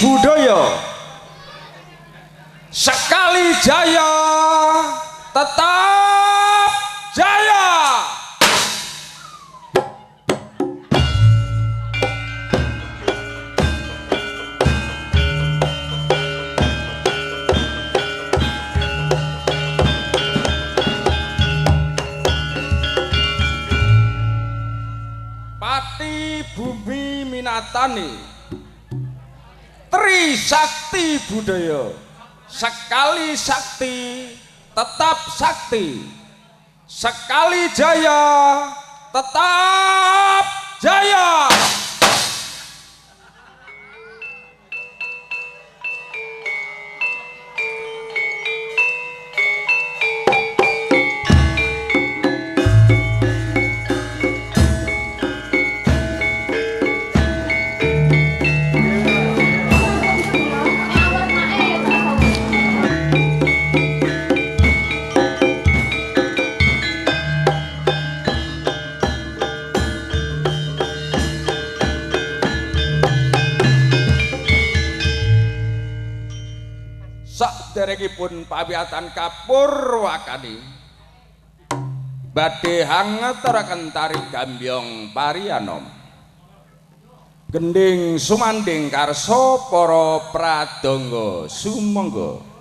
Budaya sekali jaya tetap jaya. Pati Bumi Minatani Trisakti budaya sekali sakti tetap sakti, sekali jaya tetap jaya. Saderengipun pawiatan kapurwakani badhe hangaturaken tari gambyong pariyanom gending sumanding karsa para pradangga sumangga.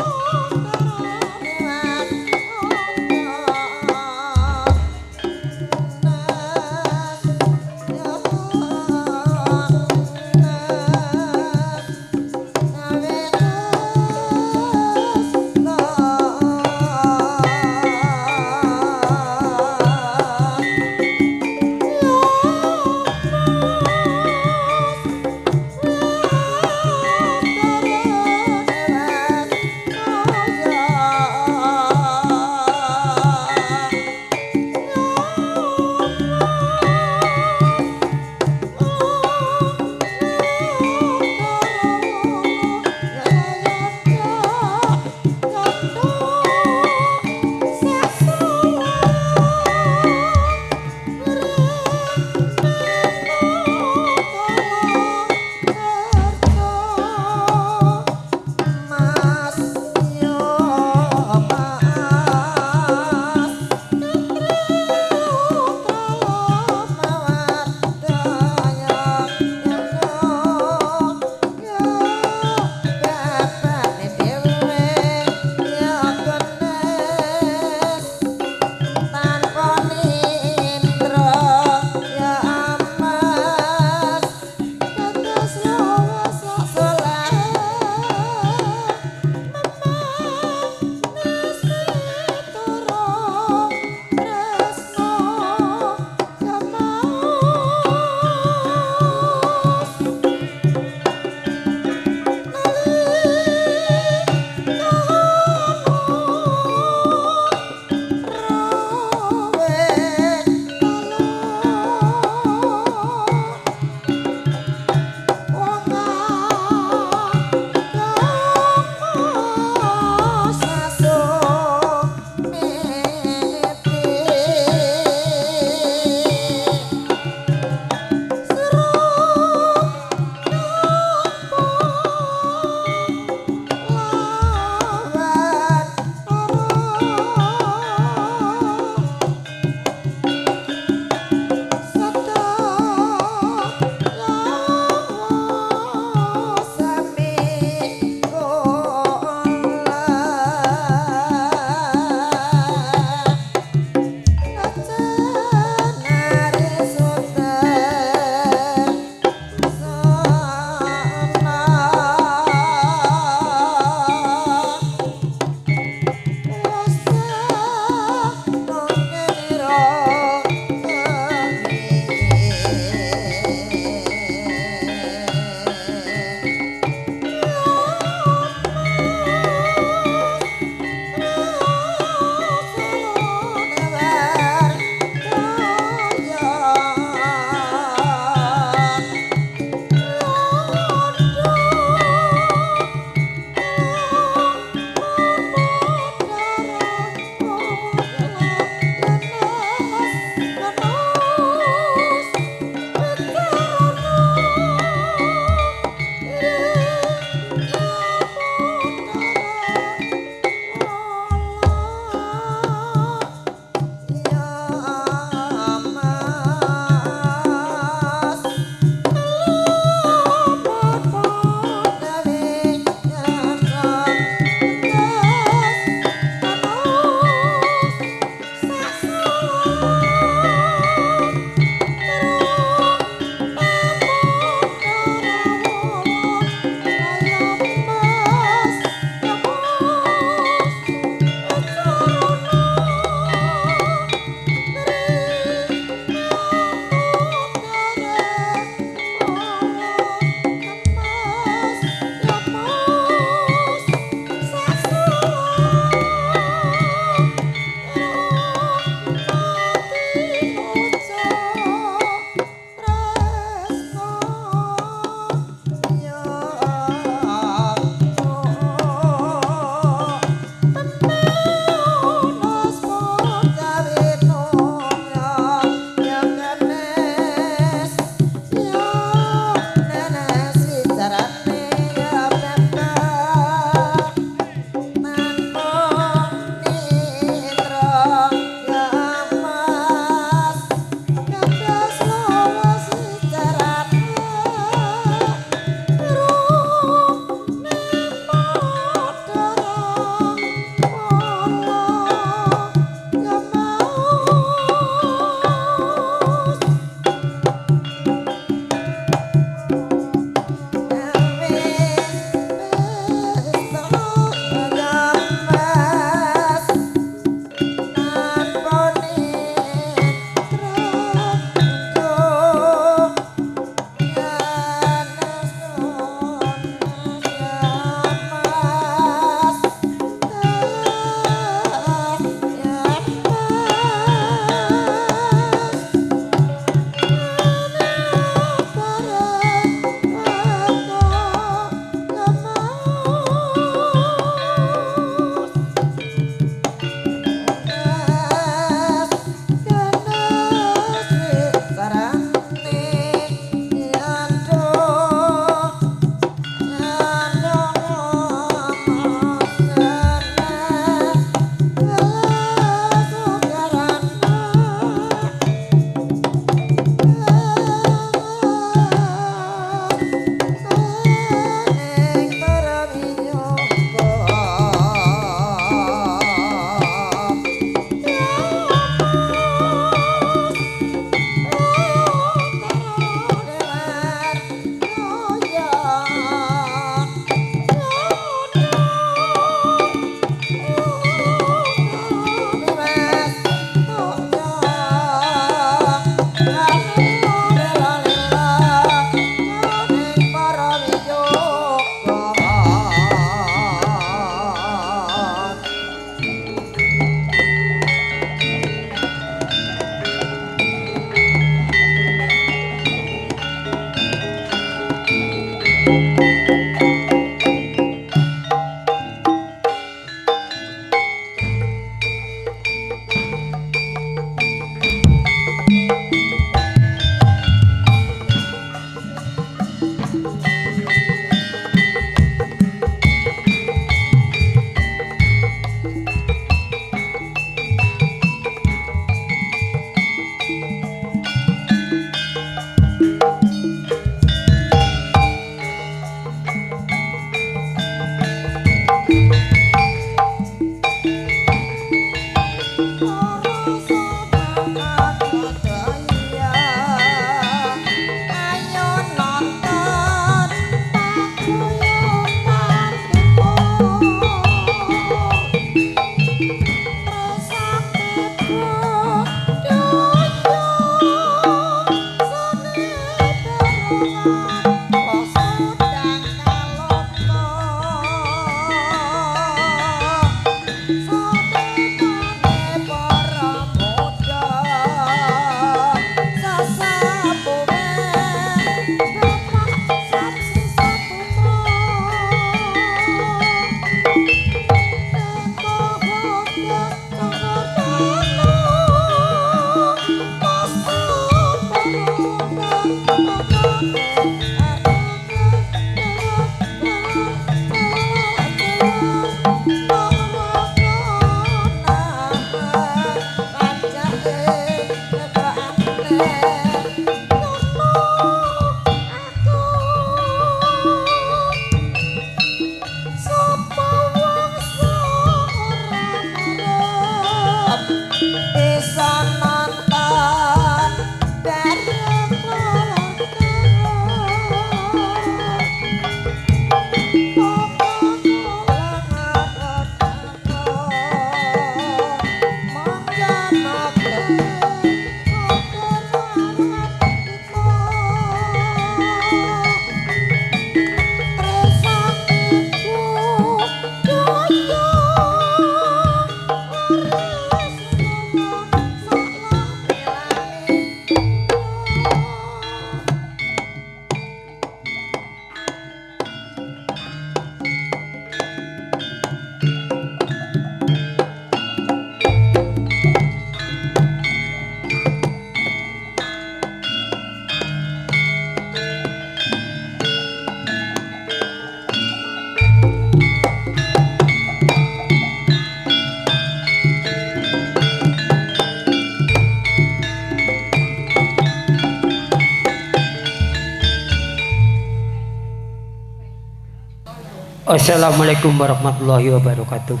Assalamualaikum warahmatullahi wabarakatuh.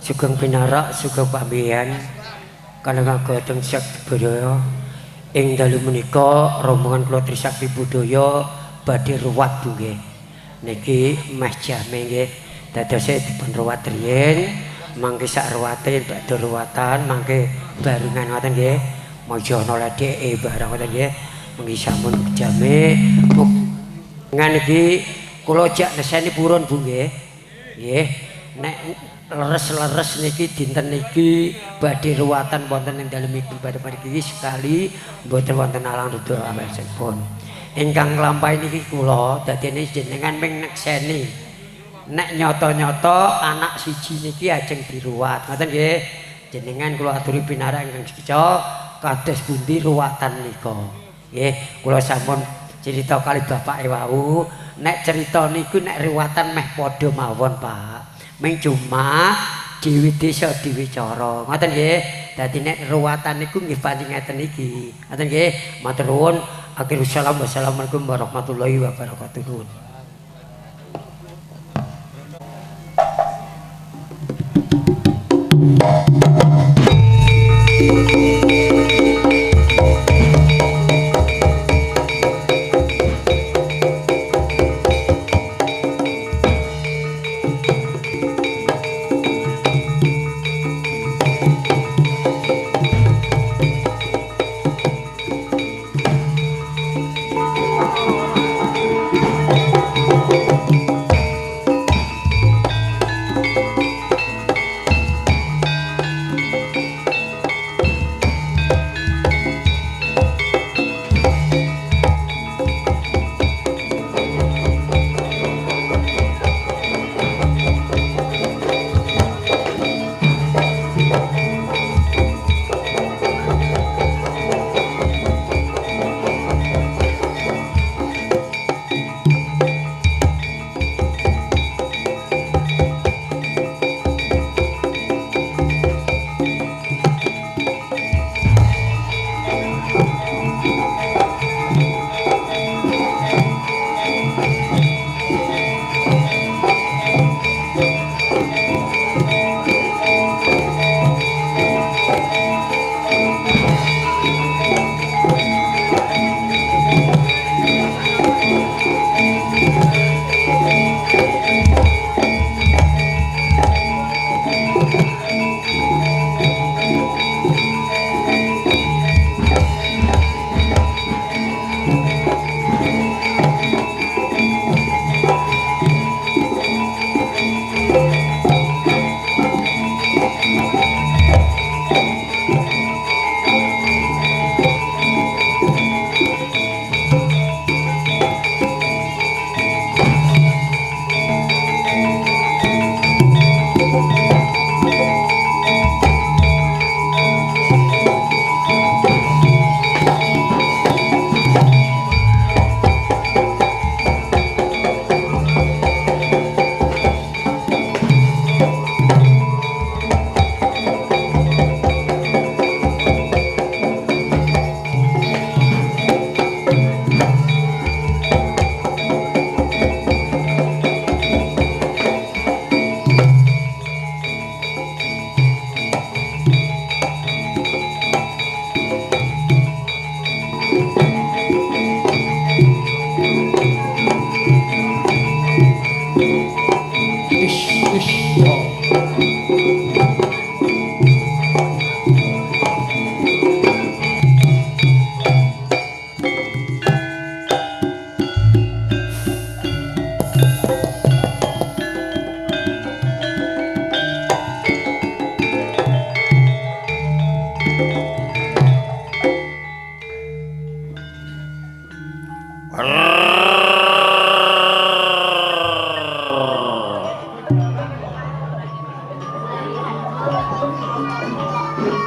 Sugeng pinarak, sugeng pambihan kalengah gotong sakti budaya ing dalu menika rombongan kula Trisakti Budaya badhe ruwat nggih. Niki meh jame nggih. Dadose dipun ruwat riyin, mangke sak ruwate badhe ruwatan, mangke barengan ngoten nggih. Mojo ana ledheke barang ngoten nggih. Mengki sampun jame ngan iki kula jak neseni purun Bu nggih. Nggih, nek leres-leres niki dinten niki badhe ruwatan wonten ing dalem iki badhe mriki sekali mboten wonten alang reda awasipun. Ingkang nglampahi niki kula dadene jenengan ming nekseni. Nek nyata-nyata anak siji niki ajeng diruwat. Ngoten nggih. Jenengan kula aturi pinarak ingkang seca kados pundi ruwatan nika. Nggih, kula sampun cerita kali bapake wau. Nek cerita niku nek riwatan meh padha mawon Pak. Ming cuma dewi desa dewi cara. Ngoten nggih. Dadi nek riwatan niku nggih pancen ngeten iki. Ngoten nggih. Matur nuwun. Akhirus salam. Wassalamualaikum warahmatullahi wabarakatuh.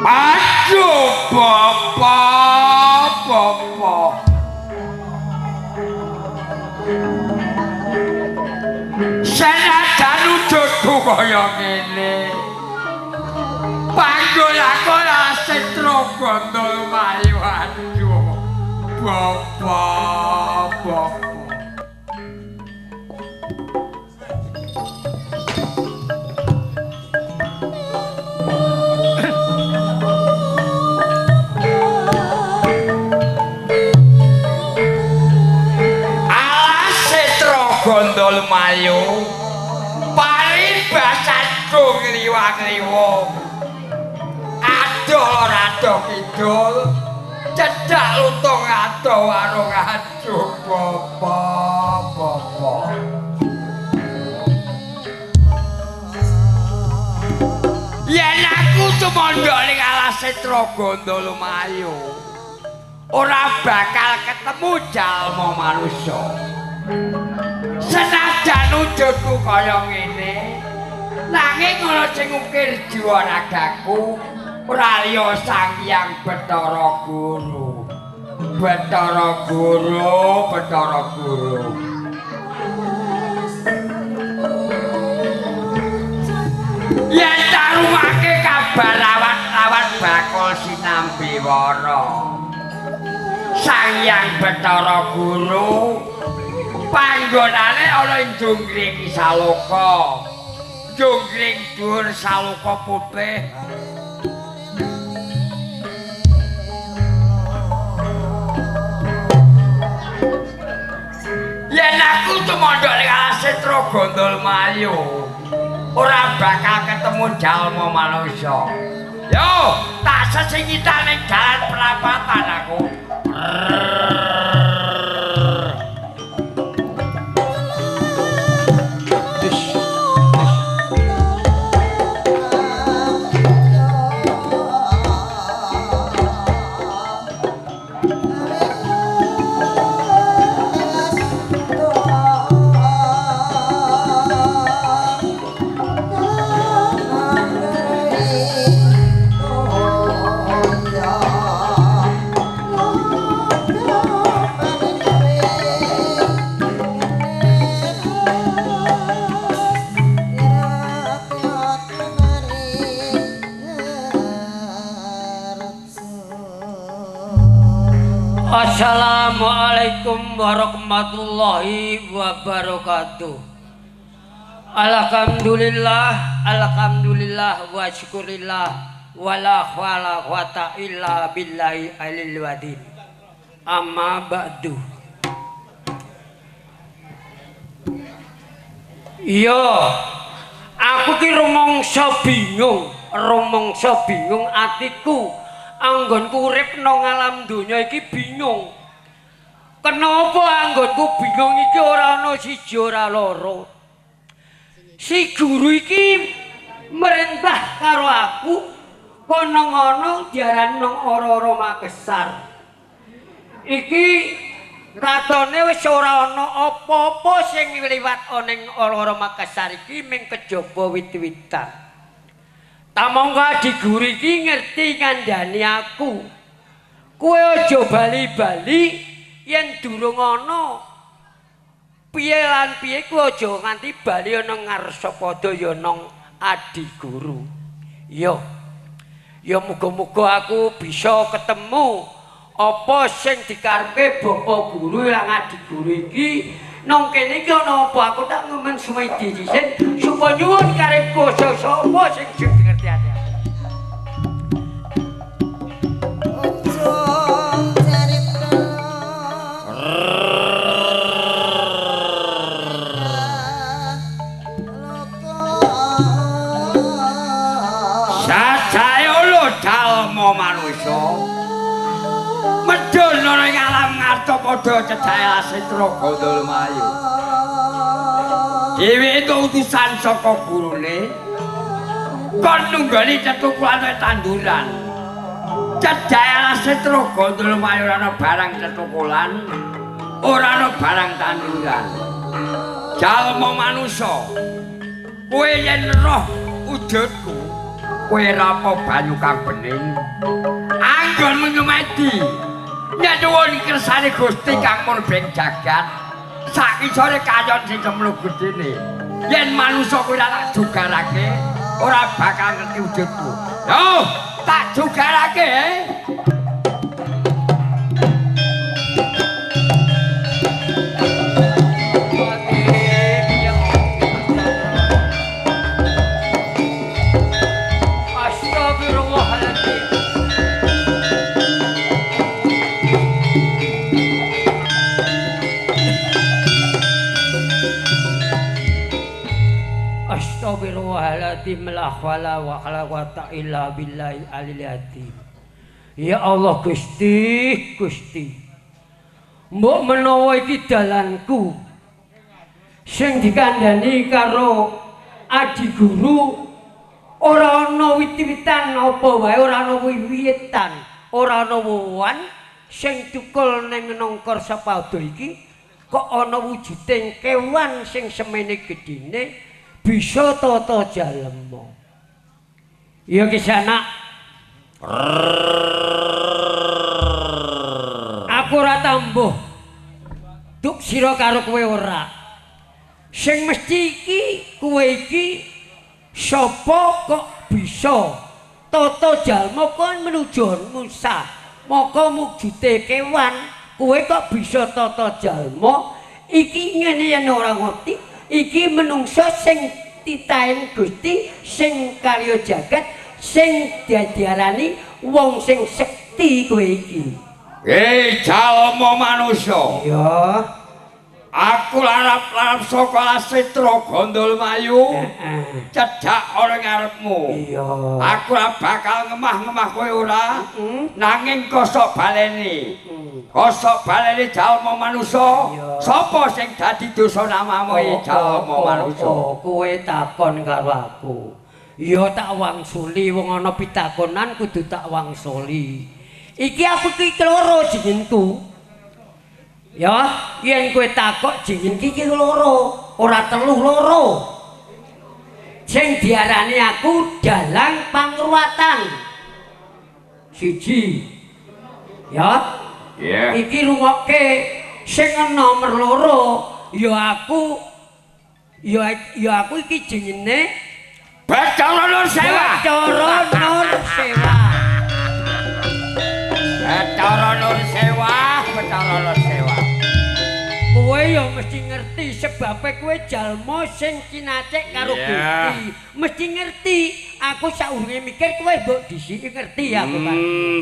Aduh, bapak. Senajan wujudku kaya ngene. Panggul aku Setro Gondol Mayu. Aduh, bapak. Gondol Mayu paling basanku ngliwak-ngliwo adoh rado kidul cedak lutung adoh warung aduh bapak yen aku tumandha ning alas Setro Gondol Mayu ora bakal ketemu jalma manusa. Senajan wujudku kaya ngene, nanging ana sing ngukir jiwa ragaku ora liya Sang Hyang Bathara Guru. Yen tarumake kabar lawan bakul sinambi wara. Sang Hyang Bathara Guru panggonane ana ing Jonggring Saloka. Jonggring dhuwur Saloka putih. Yen aku tumandha ning Setro Gondol Mayu, ora bakal ketemu jalma manusa. Yo, tak sesingitan ning dalan perapatan aku. Assalamualaikum warahmatullahi wabarakatuh. Alhamdulillah wa syukurillah wala hawla quwata illa billahi alil wadin. Amma ba'du. Yo, aku ki rumangsa bingung atiku. Anggonku urip nang alam donya iki bingung. Kenapa anggonku bingung iki ora ana siji ora loro. Si guru iki merintah karo aku kono ngono diarani nang ora-ora Makassar. Iki katone wis ora ana apa-apa sing liwat ning ora-ora Makassar iki mung kejaba wit-witan. Tamangka di guru iki ngerti ngandani aku. Kowe aja bali-bali yen durung ana piye lan piye kowe aja nganti bali ana ngarsa padha ya nang adi guru. Ya muga-muga aku bisa ketemu apa sing dikarepe bapak guru lan adi guru iki. Nang kene iki ana apa aku tak ngomong sumedi dhisik supaya nyuwun karep koso sapa sing ngerti ati. Sajae lho dalma manusa. Medhun ning alam ngarta padha cedhake Setro Gondol Mayu. Dheweke itu utusan saka gurune. Kon nunggali cetukulan tanduran. Cedhake Setro Gondol Mayu ora ana barang cetukulan, ora ana barang tanduran. Jalma manusa. Kowe yen roh wujudku, kowe rapo banyu kang bening anggon menyumedi nyuwun kersane Gusti kang murbeng jagat sak isore kayon sing semlu gedene yen manungsa kowe ora tak jugarake ora bakal ngerti wujudmu yo tak jugarake Astagfirullahaladzim la hawla wa la quwata illa billahi alil azim. Ya Allah Gusti, Gusti. Mbok menawa iki dalanku sing dikandhani karo adi guru ora ana wit-witan apa wae ora ana wiwitan, ora ana wuwan sing tukul ning nongkor sapada iki kok ana wujuding kewan sing semene gedine bisa tata jalema. Ya Kisana. Aku ora tambuh. Duk sira karo kowe ora. Sing mesti iki kowe iki sapa kok bisa tata jalma kon menuju Musa. Maka wujute kewan, kowe kok bisa tata jalma iki ngene yen ora ngerti. Iki menungso sing titahen Gusti sing karya jagat sing diarani wong sing sekti kowe iki. Jalma manusa. Ya. Aku larap-larap saka Asitra Gondolmayu. Cedhak ora ngarepmu. Iya. Aku ora bakal ngemah-ngemah kowe ora. Nanging kosok baleni. Kosok baleni jalma manusa. Sapa sing dadi dosa namamu jalma manusa? Kowe takon karo aku. Ya tak wangsuli wong ana pitakonan kudu tak wangsuli. Iki aku ki loro jenengku. Ya, yen kowe takok jeneng iki loro, ora telu loro. Sing diarani aku dalang pangruwatan. Siji. Ya. Yeah. Iki rungokke sing nomor loro ya aku iki jenenge Bathara Nur Sewa. Bathara Nur Sewa. Bathara Nur Sewa, Bathara Nur Sewa. Kowe ya mesti ngerti sebabe kowe jalma sing kinacek karo Gusti. Mesti ngerti. Aku saurunge mikir kowe mbok disiki ngerti aku kan.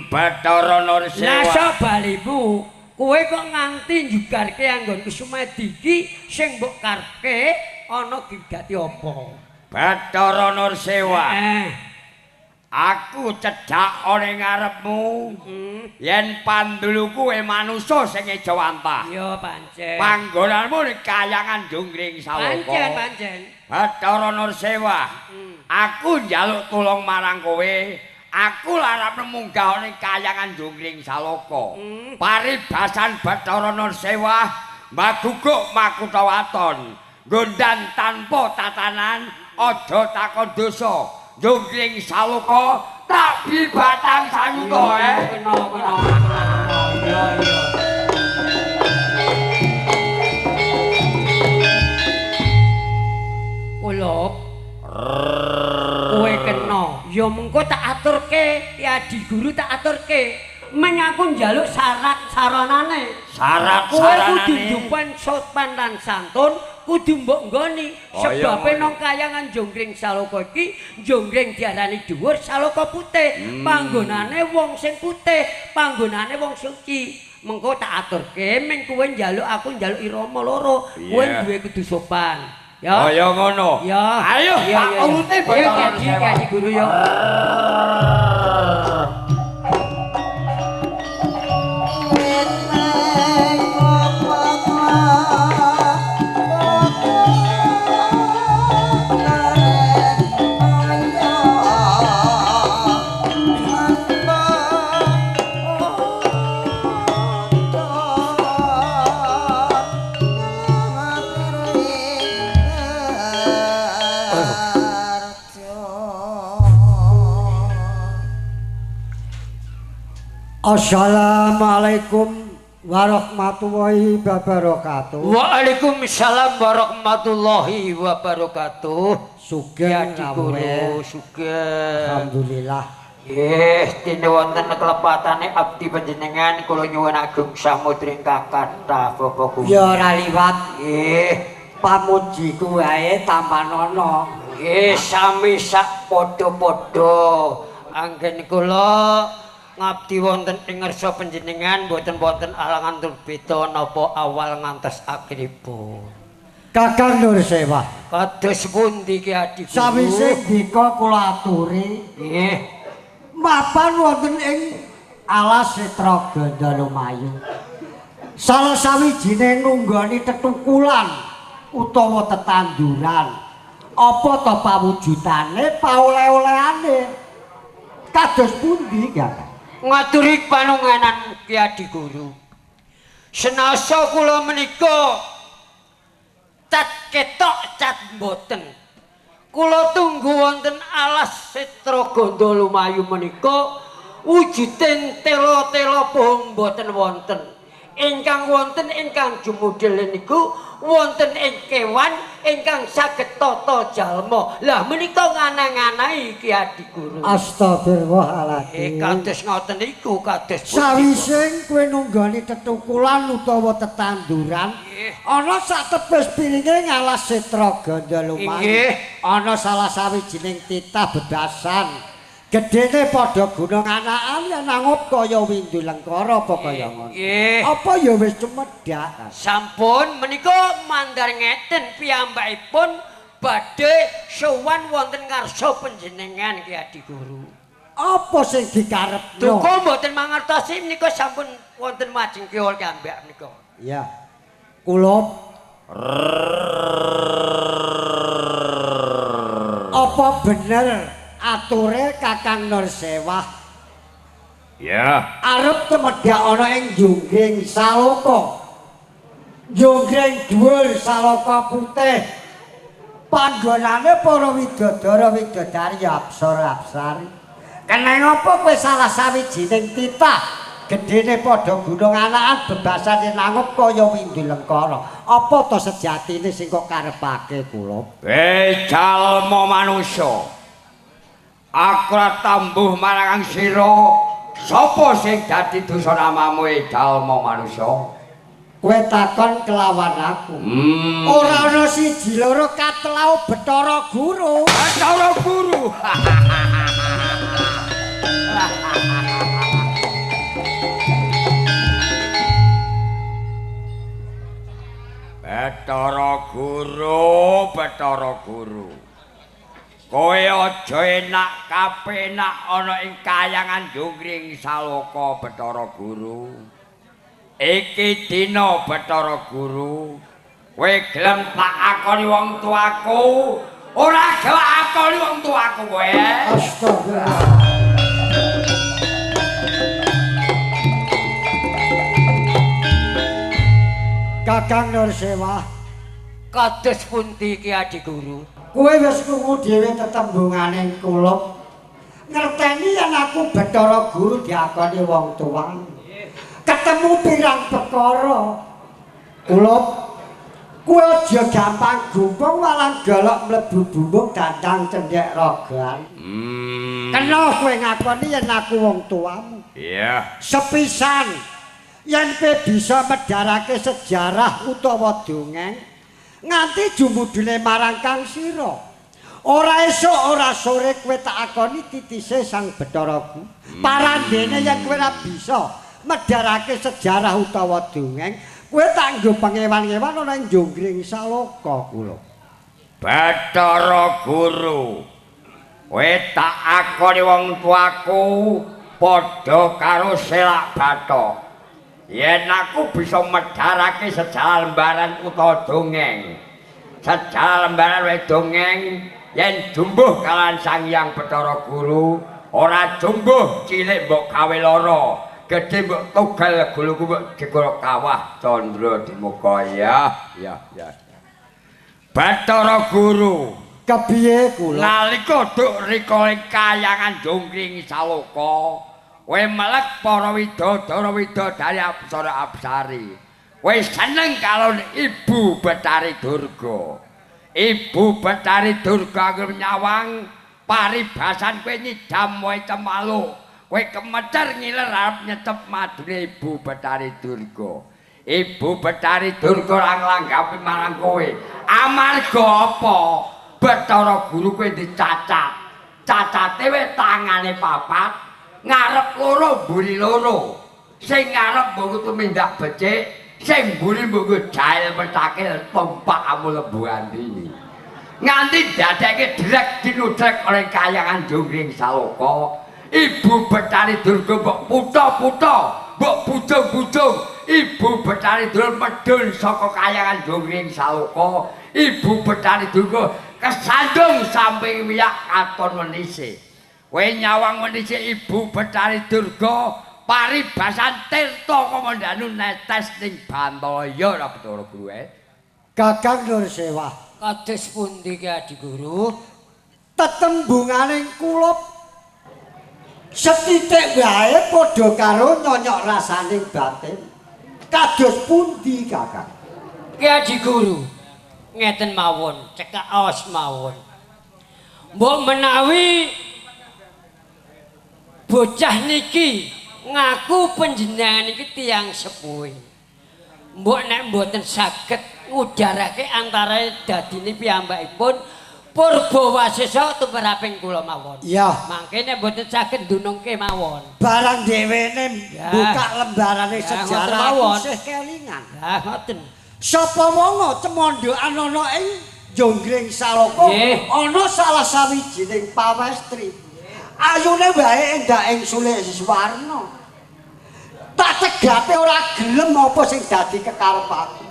Bathara Nur Sewa. Lah sok balimu, kowe kok nganti njugarke anggonku Sumedi iki sing mbok karepke ana gigati apa? Bathara Nur Sewa. Aku cedhak ora ngarepmu. Yen pandulu kuwe manusa sing ejawantah. Ya pancen. Panggonanmu ning Kayangan Jungkring Saloka. Pancen. Bathara Nur Sewa. Aku njaluk tulung marang kowe. Aku larap munggah ning Kayangan Jungkring Saloka. Paribasan Bathara Nur Sewa maguguk makutha waton. Gondan tanpa tatanan aja takon dosa. Jungkring Saloka tak bibatang sayuta Kena. Ya. Ulop. Kowe kena. Ya mengko tak aturke, ya Adi Guru tak aturke. Meng aku njaluk syarat-saranane. Syarat-saranane. Kowe kudu dupan sopan lan santun, kudu mbok nggoni. Sebabe nang Kayangan Jungkring Saloka iki, Jungkring diarani dhuwur, Saloka putih. Panggonane wong sing putih, panggonane wong suci. Mengko tak aturke, meng kowe njaluk aku njaluk irama loro. Kowe duwe kudu sopan. Ya. Ya ngono. Ya. Ayo, tak urute Bathara Adi Guru ya. Assalamualaikum warahmatullahi wabarakatuh. Waalaikumsalam warahmatullahi wabarakatuh. Sugeng Guru, sugeng. Alhamdulillah. Dene wonten kelepatane abdi panjenengan kula nyuwun agung samudring kakatha Bapak Guru. Ya ora liwat Nggih, pamujiku wae tampanono. nggih sami sak padha-padha. Anggen kula ngabdi wonten ing ngarsa panjenengan boten wonten alangan turbeta napa awal ngantos akhiripun. Kakang Nur Sewa. Kados pundi Ki Adi Guru? Sawise dika kula aturi Nggih. mapan wonten ing alas Setra Gandalumayu. Salah sawijine nunggoni tetukulan utawa tetanduran. Apa to pawujudane, paoleh-olehane? Kados pundi, Kakang? Ngaturi panunganan Ki Adi Guru. Senasa kula menika cat ketok cat mboten. Kula tunggu wonten alas Setra Gandalumayu menika wujuding tela-tela pohong mboten wonten. Ingkang wonten ingkang jumudel niku wonten ing kewan ingkang saged tata jalma. Lah menika nganang-anahi Ki Adi Guru. Astagfirullahaladzim. Kados ngoten niku kados Sawising kowe nunggoni tetukulan utawa tetanduran, ana sak tebes piringe ngalas Setra Gandalumayu. Inggih. Ana salah sawijining titah bedasan. Gedene padha gunung anakan ya nangup kaya windu lengkara apa kaya ngono. Nggih. Apa ya wis cemedhak. Sampun menika mandar ngeten piyambakipun badhe sowan wonten ngarsa panjenengan Ki Adi Guru. Apa sing dikarepno? Duka mboten mangertosi menika sampun wonten majeng kiwa piyambak menika. Ya. Kula apa bener ature Kakang Nur Sewah Ya. arep temedhak ana ing Jonggring Saloka. Jonggring dhuwur Saloka putih. Panggonane para widodara widodari apsara-apsari. Keneng apa kowe salah sawijining titah gedene padha gunung anakan bebasane nangup kaya windu lengkara. Apa to sejatine sing kok karepake kula? Jalma manungsa. Aku ora tambuh marang sira. Sapa sing dadi dosa namamu jalma manungsa? Kowe takon kelawan aku. Ora ana siji loro katlau Bathara Guru. Bathara Guru. Bathara Guru. Kowe aja enak kapenak ana ing kayangan Jonggring Saloka Bathara Guru. Iki dina Bathara Guru. Kowe gelem tak akoni wong tuaku, ora gelem akoni wong tuaku kowe. Astagfirullah. Kakang Nur Sewah, Kados pundi Ki Adi Guru? kowe wis krungu dhewe tetembungane kula. Ngerteni yen aku Bathara Guru diakoni wong tuwa. Ketemu pirang perkara. Kula kowe aja gampang gumpung malah golok mlebu bumbung dandang cendhek rogan. Kena kowe ngakoni yen aku wong tuamu. Iya. Sepisan yen kowe bisa medharake sejarah utawa dongeng nganti jumudule marang Kang Sira. Ora esuk ora sore kowe tak akoni titise Sang Bathara Guru. Parandene yen kowe ora bisa medharake sejarah utawa dongeng, kowe tak nggo pengewan-ewan ana ing Jonggring Saloka kula. Bathara Guru. Kowe tak akoni wong tuaku padha karo Selak Bathara. Yen aku bisa medharake sejarah lembaran utawa dongeng. Sejarah lembaran wae dongeng yen jumbuh kalahan Sang Hyang Bathara Guru, ora jumbuh cilik mbok gawe lara, gedhe mbok tugal guluku mbok dikira kawah candra di muka ya. Bathara Guru, Kepiye kula? nalika duk rika ing kayangan Jonggring Saloka, Kowe melek para widodara apsara apsari. Kowe seneng karo Ibu Betari Durga. Ibu Betari Durga anggere nyawang paribasan kowe nyidam wae cemalu. Kowe kemecer ngiler arep nyetep madune Ibu Betari Durga. Ibu Betari Durga langgapi marang kowe. Amarga apa? Bathara Guru kowe dicacat. Cacate wis tangane papat, ngarep loro, mburi loro. Sing ngarep mbok tumindak becik, sing mburi mbok jail pecakil tumpak amu lembu andi. Nganti dadekke drek dinudrek oleh kayangan Jonggring Saloka. Ibu Betari Durga mbok puto-puto, mbok bujung-bujung. Ibu Betari Durga medhun saka kayangan Jonggring Saloka. Ibu Betari Durga kesandung samping wiyak katon menise. Kowe nyawang menise Ibu Betari Durga paribasan Tirta Kamandanu netes ning Bantaya ora Bathara Guru. Kakang Nursewah. Kados pundi Ki Adi Guru? Tetembunganing kulup setitik wae padha karo nyonyok rasaning batin. Kados pundi Kakang? Ki Adi Guru, ngeten mawon, cekak aos mawon. Mbok menawi bocah niki ngaku panjenengan niki tiyang sepuh. Mbok nek mboten saged ngujarake antara dadine piyambakipun Purbawasesa tumeraping kula mawon. Iya. Mangke nek mboten saged ndunungke mawon. Barang dhewene buka lembarane sejarah mawon. isih kelingan. Lah ngoten. Sapa wonga cemondokan ana ing Jonggring Saloka ana salah sawijining pawestri. Ayune wae endaking Sulih Siswarna. Tak cegate ora gelem apa sing dadi kekarepku.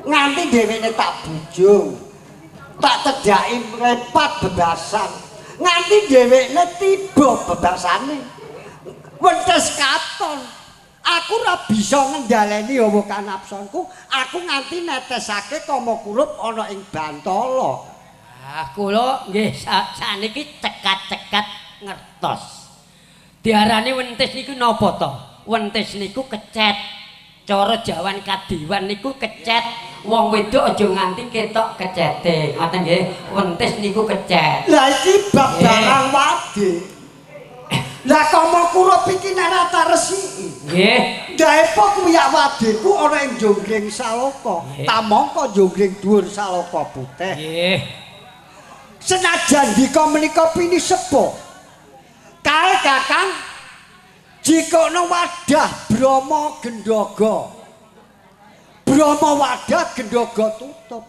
Nganti dhewene tak bujung. Tak cedhaki mrepat bebasan. Nganti dhewene tiba bebasane. Wentes katon. Aku ora bisa ngendhaleni hawa kanapsonku. Aku nganti netesake kama kulup ana ing Bantala. Ah, kula nggih saniki cekat-cekat ngertos. Diarani wentis niku napa to? Wentis niku kecet. Cara Jawan Kadewan niku kecet. Wong wedok aja nganti ketok kecete. Ngoten nggih. Wentis niku kecet. Lah iki bab barang wadi. Lah kama kulup iki nek ora tak resiki. Nggih. Daepo kuyak wadiku ana ing Jonggring Saloka. Tamangka Jonggring dhuwur Saloka putih. Nggih. Senajan dika menika pinisepo. Kae Kakang jikono wadah Brama Gendhaga. Brama wadah Gendhaga tutup.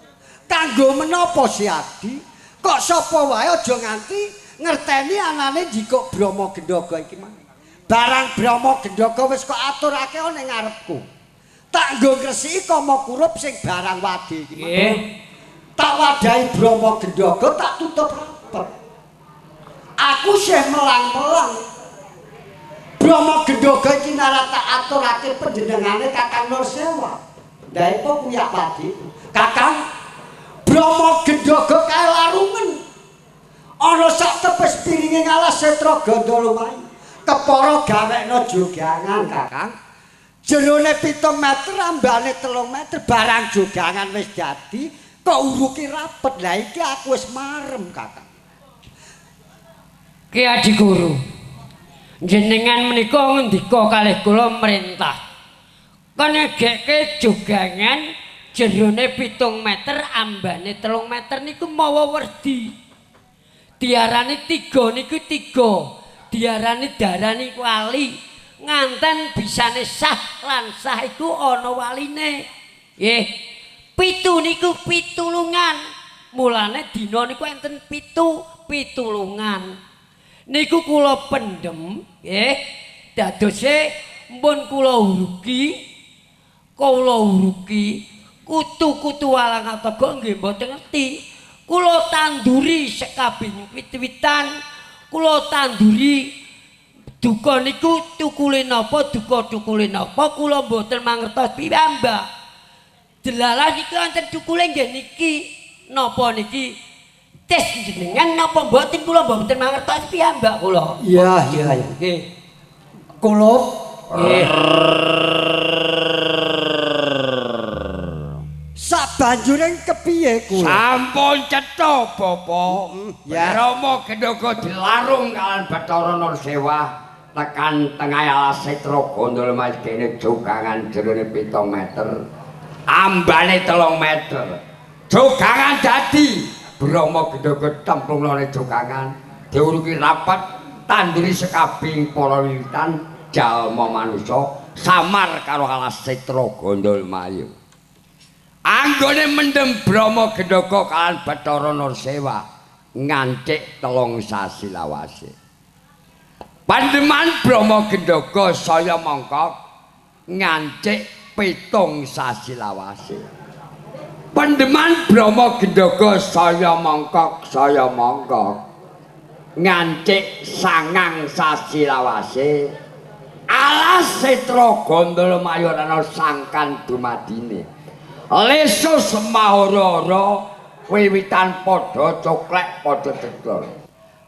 Kanggo menapa Si Adi? Kok sapa wae aja nganti ngerteni anane jikok Brama Gendhaga iki mang. Barang Brama Gendhaga wis kok aturake ning ngarepku. Tak nggo ngresiki kama kurup sing barang wadi iki. Nggih. Tak wadahi Brama Gendhaga tak tutup rapet. Aku sih melang-melang. Brama Gendhaga iki nara tak aturake panjenengane Kakang Nursewah. Daepo kuyak wadi. Kakang Brama Gendhaga kae larungen. Ana sak tepes piringe ngalas setra ganda lumayan. Kepara gawekno jogangan Kakang. Jerone 7 meter ambane 3 meter barang jogangan wis dadi kok uruke rapet. Lah iki aku wis marem Kakang. Ki Adi Guru. Jenengan menika ngendika kalih kula merintah. Kon ngegekke jogangan jerone 7 meter ambane 3 meter niku mawa werdi. Diarani 3 niku 3. Diarani darani wali. Nganten bisane sah lan sah iku ana waline. Nggih. 7 niku pitulungan. Mulane dina niku enten 7 pitulungan. Niku kula pendhem, nggih. Dadose mpun kula uruki kutu-kutu walang ataga nggih mboten ngerti. Kula tanduri sekabeh wit-witan, kula tanduri duka niku tukule napa, duka tukule napa, kula mboten mangertos piyambak. Delalah niku wonten tukule nggih niki. Napa niki? Tes jenengan napa mboten kula mboten mangertos piyambak kula. Iya, iya. Nggih. Kulup. Nggih. Sabanjure kepiye kula? Sampun cetha Bapak. Ya. Rama Gendhoga dilarung kalian Bathara Nursewa tekan tengah alas Setra Gondol Madene jogangan jerone 7 meter. Ambane 3 meter. Jogangan dadi Brahma Gendhoga templungne jogangan diuruki rapat tanduri sekabing para wiwitan jalma manusa samar karo alas Setra Gondol Mayu. Anggone mendem Brahma Gendhoga kalian Bathara Nursewa ngancik 3 sasi lawase. Pandeman Brahma Gendhoga saya mongkok ngancik 7 sasi lawase. Pandeman Brahma Gendhoga saya mongkok ngancik 9 sasi lawase. Alas Setra Gondol Mayu ana sangkan dumadine. Lesus mahara-hara wiwitan padha coklek padha cedhol.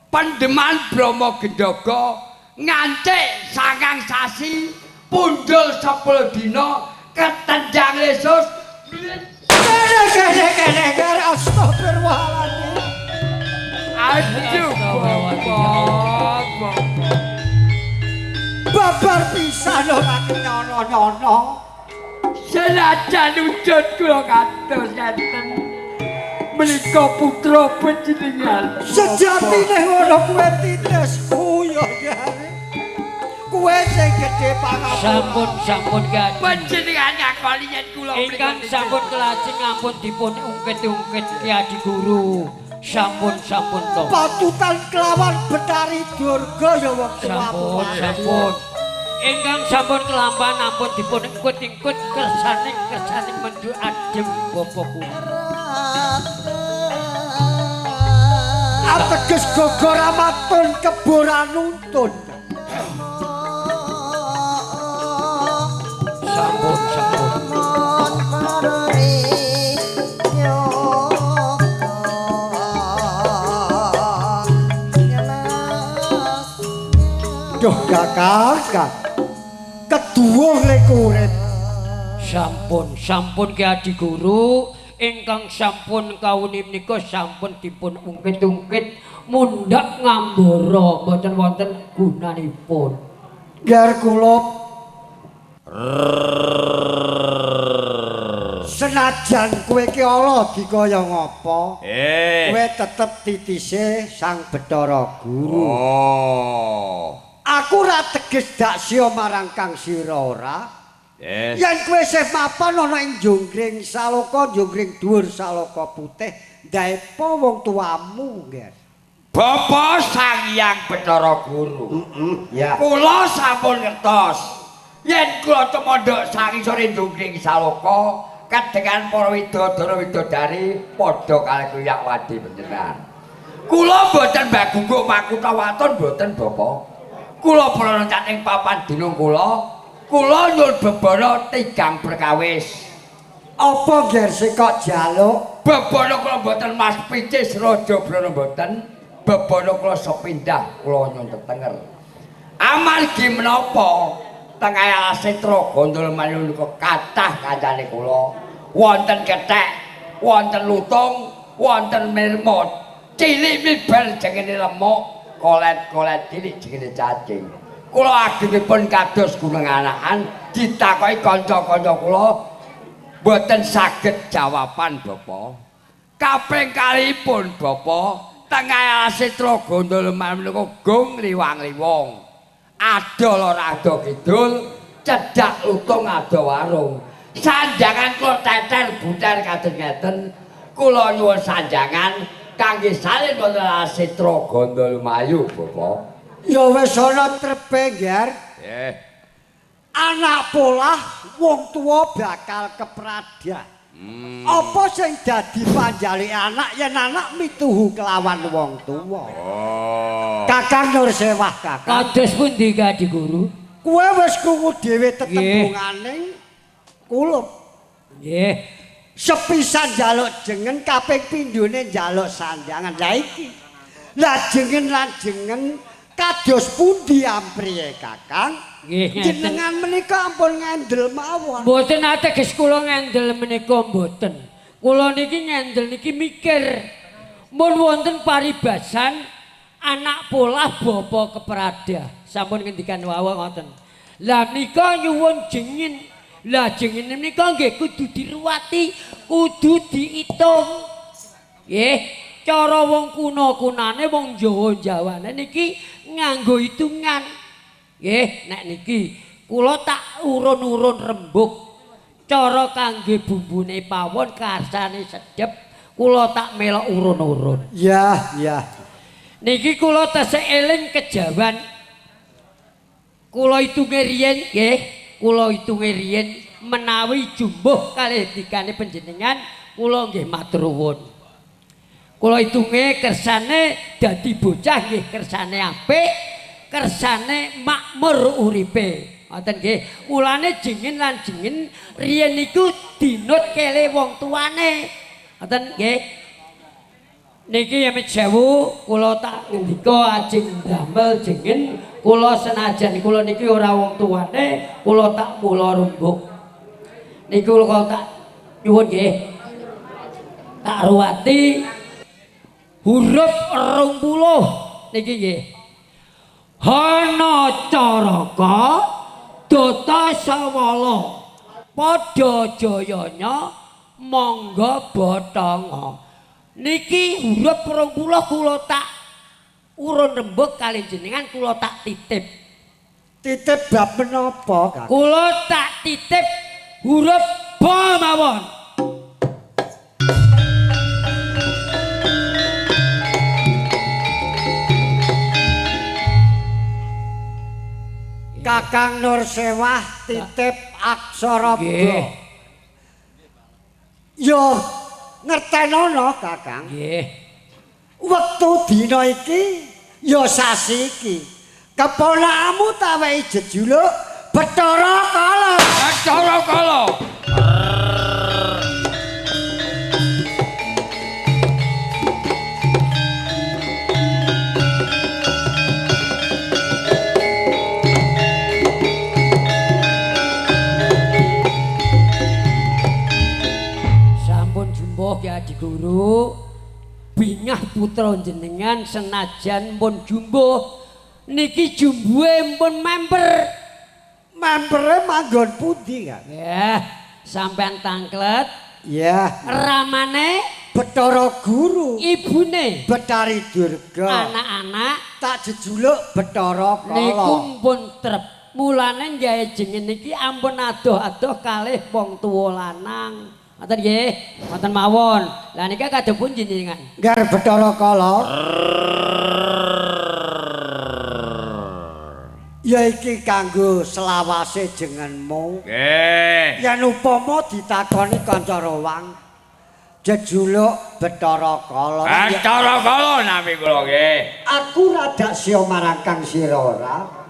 Pandeman Brahma Gendhoga ngancik 9 sasi pundhul 10 dina ketenjang lesus. Kene astagfirullahaladzim. Aduh Babar pisan ora nyono-nyono. Senajan wujud kula kados ngeten menika putra panjenengan. Sejatine ngono kuwe titisku ya jare. Kuwe sing gedhe pangapunten. Sampun Ki. Panjenengan ngakoni yen kula Ingkang sampun kelajeng ampun dipun ungkit-ungkit Ki Adi Guru. Sampun to. Patutan kelawan Betari Durga ya wong Sampun. Ingkang sampun kelampan ampun dipun ingkut-ingkut kersane mendhu adem Bapak kula. Ateges gogor amatun keboran nuntun. Sampun. Duh kakak. Keduwuh lek urip. Sampun Ki Adi Guru ingkang sampun kawuni menika sampun dipun ungkit-ungkit mundhak ngambara mboten wonten gunanipun. Biar kulup senajan kowe ki ala dikaya ngapa? Kowe tetep titise Sang Bathara Guru. Oh. Aku ora teges dak sia marang Kang Sira ora. Yen kowe isih mapan ana ing jonggring saloka, jonggring dhuwur saloka putih, ndaepa wong tuamu, Nger. Bapak Sang Hyang Bathara Guru. Ya. Kula sampun ngertos. Yen kula tumandhak sangisore jonggring saloka, kadengan para widodara-widodari padha kalih kuyak wadi panjenengan. Kula boten mbagunggu makuta waton boten, Bapak. Kula prana cating papan dinung kula nyuwun bebana tigang perkawis. Apa Nger sing kok jaluk? Bebana kula boten Mas Picis Raja Brana boten. Bebana kula sepindah kula nyuwun tetenger. Amargi menapa tengah Setra Gondol Mayu nika kathah kancane kula. Wonten kethek, wonten lutung, wonten mirmut. Cilik mibel jengene lemuk. Kolet-kolet cilik jengene cacing. Kula agengipun kados gunung anakan ditakoki kanca-kanca kula boten saged jawaban Bapak. Kaping kalihipun Bapak, tengah Setra Gondol Mayu menika gung liwang-liwong. Adol ora ado kidul, cedhak lutung ado warung. Sanjangan kula teter buter kados ngeten. Kula nyuwun sanjangan kangge salin wonten Setra Gondol Mayu, Bapak. Ya wis ana trepe, Nger. Anak polah wong tuwa bakal kepradah. Apa sing dadi panjali anak yen anak mituhu kelawan wong tuwa? Kakang Nursewah, Kakang. Kados pundi Ki Adi Guru? Kowe wis krungu dhewe tetembunganing kulup. Nggih. Sepisan njaluk jengen kaping pindhone njaluk sanjangan. Lah iki. Lah jengen lan jengen kados pundi ampriye Kakang? Nggih, ngeten. Jenengan menika ampun ngendel mawon. Mboten ateges kula ngendel menika mboten. Kula niki ngendel niki mikir. Mun wonten paribasan anak polah bapa keprada. Sampun ngendikan wawuh ngoten. Lah nika nyuwun jengin. Lah jengin menika nggih kudu diruwati, kudu diitung. Nggih, cara wong kuna-kunane wong Jawa-Jawane niki nganggo hitungan. Nggih, nek niki kula tak urun-urun rembug. Cara kangge bumbune pawon karsane sedhep, kula tak melok urun-urun. Ya, ya. Niki kula tesih eling kejawan. Kula itunge riyen nggih, kula itunge riyen menawi jumbuh kalih dikane panjenengan, kula nggih matur nuwun. Kula itunge kersane dadi bocah nggih kersane apik, kersane makmur uripe. Ngoten nggih. Mulane jengin lan jengin riyen niku dinut kele wong tuane. Ngoten nggih. Niki ya sewu kula tak ngendika ajeng damel jengin kula senajan kula niki ora wong tuane, kula tak mula rembug. Niku kula tak nyuwun nggih. Tak ruwati huruf 20 niki nggih. Hana caraka data sawala padha jayanya mangga batanga. Niki huruf 20 kula tak urun rembug kali jenengan kula tak titip. Titip bab menapa, Kak? Kula tak titip huruf ba mawon. Kakang Nur Sewah titip aksara ba. Yo ngertenono Kakang. Nggih. Wektu dina iki ya sasi iki. Keponakmu tak wehi jejuluk Bathara Kala. Bathara Kala. Ya Adi Guru bingah putra jenengan senajan pun jumbo niki jumbuhe pun member manggon pundi kan ya sampean tangklet ya ramane Bathara Guru ibune Betari Durga anak-anak tak jejuluk Bathara Kala niku pun trep mulane gawe jeneng niki ampun adoh-adoh kalih wong tuwa lanang. Ngoten nggih, ngoten mawon. Lah nika kadhe pun jenengan. Nggar Bathara Kala. Ya iki kanggo selawase jenenganmu. Nggih. Yen upama ditakoni kanca rowang jejuluk Bathara Kala. Bathara Kala nami kula nggih. Aku rada siya marang Kang Sira ora.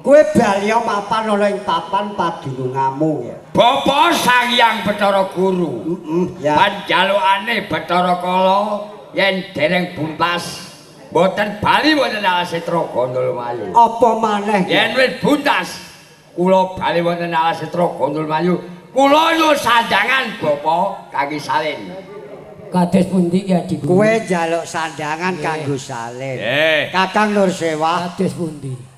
Kowe balya mapan ana ing papan padununganmu ya. Bapa Sang Hyang Bathara Guru. Ya. Panjalukane Bathara Kala yen dereng buntas mboten bali wonten alas Setra Gondolmayu. Apa maneh? Yen wis buntas kula bali wonten alas Setra Gondolmayu. Kula nyuwun sandangan Bapa kangge salin. Kados pundi ya Adi? Kowe njaluk sandangan kanggo salin. Kakang Nur Sewah. Kados pundi?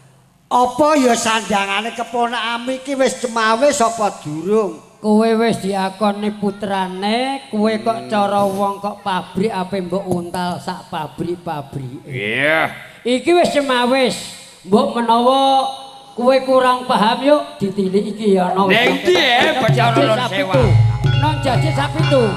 Apa ya sandangane keponakane iki wis cemawis apa durung? Kowe wis diakoni putrane, kowe kok cara wong kok pabrik ape mbok untal sak pabrik-pabrik. Iya. Iki wis cemawis. Mbok menawa kowe kurang paham yuk ditilik iki ya ana. Ning ndi Bathara Nur Sewah? Nang jaji sapitu.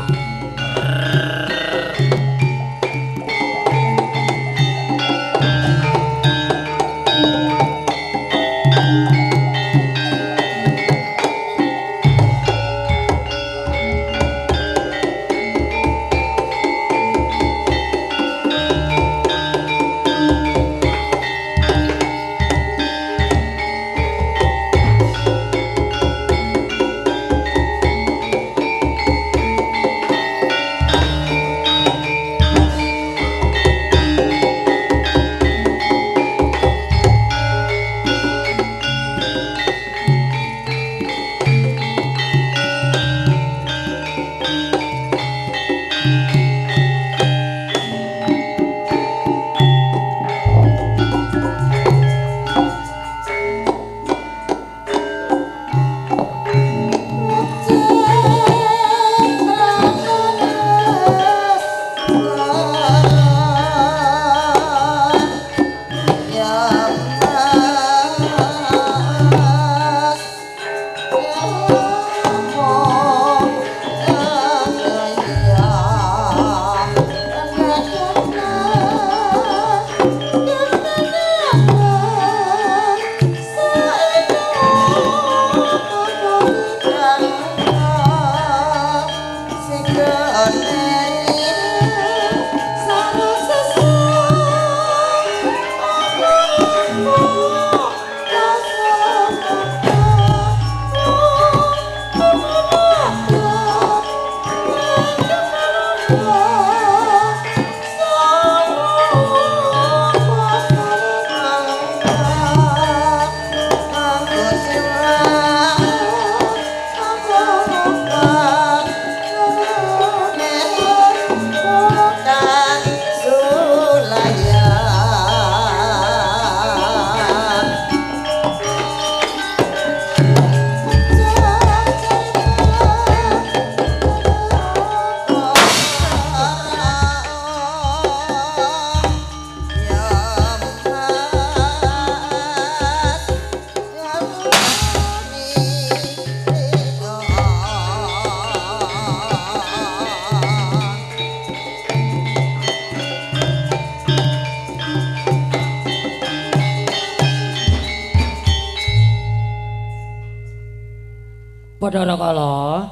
Bathara Kala.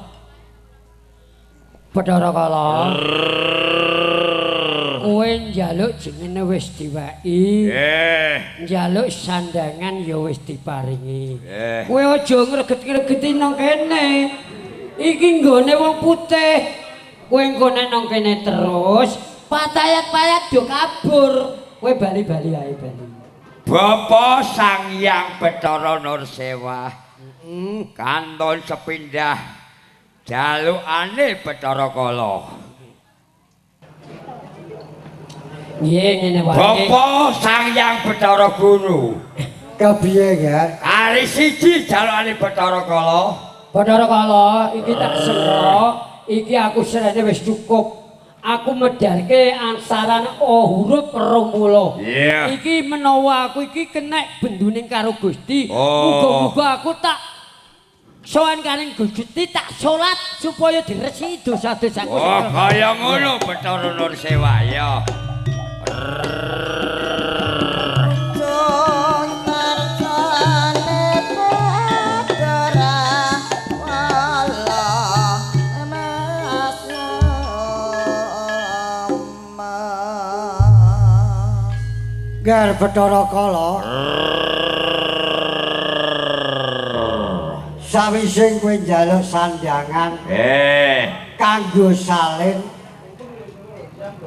Bathara Kala. Kowe njaluk jengene wis diweki. Njaluk sandangan ya wis diparingi. Kowe aja ngreget-ngregeti nang kene. Iki nggone wong putih. Kowe engko nek nang kene terus, patayat-payat yo kabur. Kowe bali-bali ae bali. Bapa Sang Hyang Bathara Nursewa. Kanton sepindah jalukane Bathara Kala. Nggih ngene wae. Bapa Sang Hyang Bathara Guru. Kepiye, Ger? Kali siji jalukane Bathara Kala. Bathara Kala, iki tak sera, iki aku serene wis cukup. Aku medharke ansaran huruf Romulo. Iki menawa aku iki kenek benduning karo Gusti, muga-muga aku tak sowan karing Gusti tak salat supaya diresiki dosa-dosaku. Oh, kaya ngono Bathara Nursewa ya. Ger Bathara Kala. Sawise kowe njaluk sandangan kanggo salin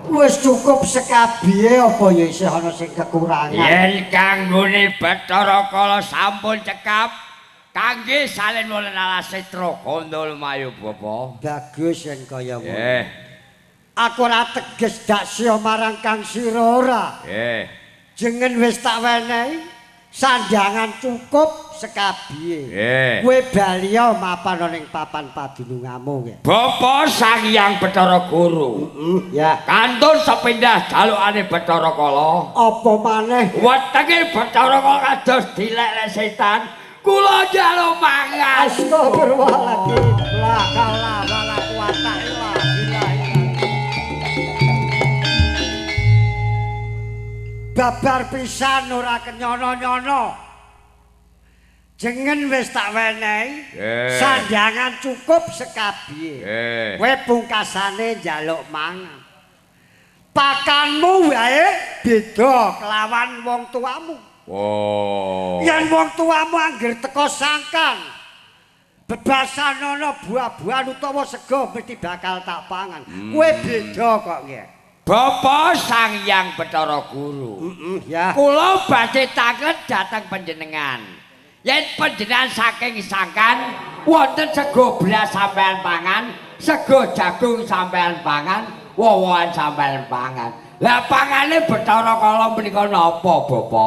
wis cukup sekabihe apa ya isih ana sing kekurangan? Yen kanggone Bathara Kala sampun cekap kangge salin Mulana Setra Kondol Mayu Bapa. Bagus yen kaya ngono. Aku ora teges dak sia marang Kang Sira ora. Jengen wis tak wenehi sandangan cukup sekabihe. Kowe bali mapan ning papan padununganmu ya. Bapa Sang Hyang Bathara Guru. Ya. Kantun sepindah jalukane Bathara Kala. Apa maneh? Wetenge Bathara Kala kados dilek setan. Kula njaluk mangan. Astagfirullahaladzim. La haula wala quwata illa billah. Babar pisan ora kenyono-nyono. Jengen wis tak wenehi. Sandangan cukup sekabihe. Kowe pungkasane njaluk mangan. Pakanmu wae beda kelawan wong tuamu. Yen wong tuamu anggere teko sangkan. Bebasan ana buah-buahan utawa sego mesti bakal tak pangan. Kowe beda kok nggih. Bapa Sang Hyang Bathara Guru. Ya. Kula badhe taklet dhateng panjenengan. Yen panjenengan saking sangkan wonten sego blas sampean pangan, sego jagung sampean pangan, wowohan sampean pangan. Lah pangane Bathara Kala menika napa, Bapa?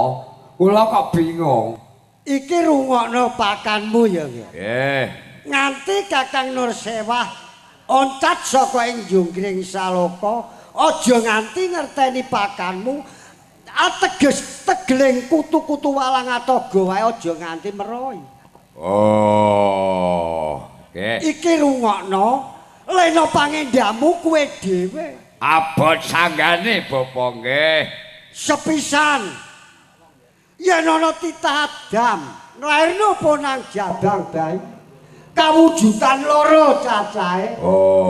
Kula kok bingung. Iki rungokno pakanmu ya nggih. Nganti Kakang Nursewa oncat saka ing Junggring Saloka. Aja nganti ngerteni pakanmu. Ateges tegeling kutu-kutu walang atoga wae aja nganti meroy. Iki rungokno lena pangendhamu kowe dhewe. Abot sanggane Bapa nggih. Sepisan yen ana titah Adam nglairno apa nang jabang bayi. Kawujudan loro cacahe.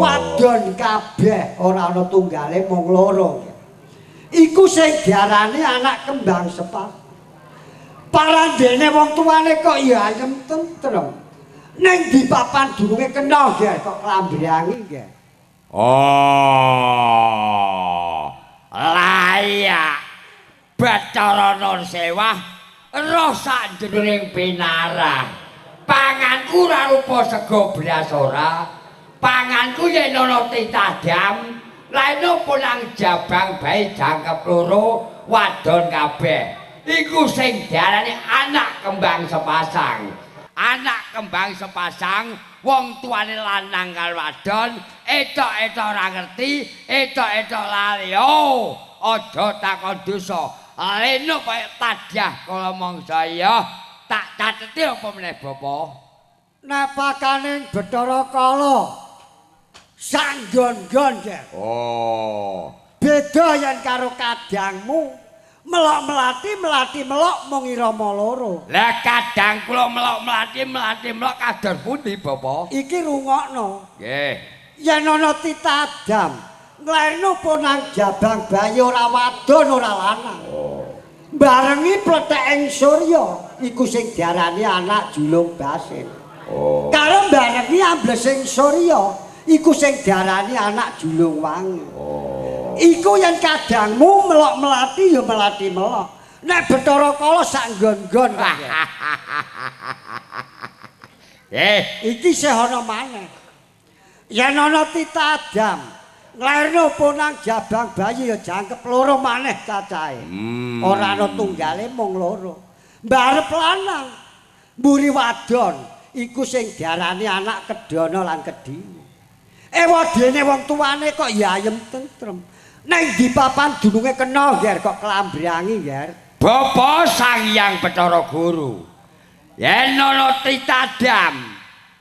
Wadon kabeh ora ana tunggale mung loro. Iku sing diarani anak kembang sepah. Parandene wong tuane kok ya ayem tentrem. Ning di papan durunge kena nggih kok klambriangi nggih. Layak Bathara Nursewa roh sakjroning pinarah. Panganku ora rupa sego blas ora. Panganku yen ana titah dam, lain opo nang jabang bae jangkep loro, wadon kabeh. Iku sing diarani anak kembang sepasang. Anak kembang sepasang, wong tuane lanang karo wadon, etok-etok ora ngerti, etok-etok lali. Aja takon dosa. Leno kaya tadiah kala mangsa ya. Tak cateti apa meneh Bapa? Napakaning Bathara Kala sanggon-gon ya. Oh. Beda yen karo kadangmu. Melok melati melok mung irama loro. Lah kadang kula melok melati melok kados pundi Bapak? Iki rungokno. Nggih. Yen ana titah Adam, nglairno ponang jabang bayi ora wadon ora lanang. Barengi pletheking Surya, iku sing diarani anak julung basin. Karo barengi amblesing Surya, iku sing diarani anak julung wangi. Iku yen kadangmu melok melati ya melati melok. Nek Bathara Kala sak nggon-nggon. Iki sih ana maneh. Yen ana titah Adam, nglairno ponang jabang bayi ya jangkep loro maneh cacahe. Ora ana tunggale mung loro. Mbarep lanang, mburi wadon, iku sing diarani anak kedana lan kedhini. Ewadene wong tuane kok ya ayem tentrem. Neng di papan dununge kena nger kok kelambrangi nger. Bapa Sang Hyang Bathara Guru. Yen ana titah Adam,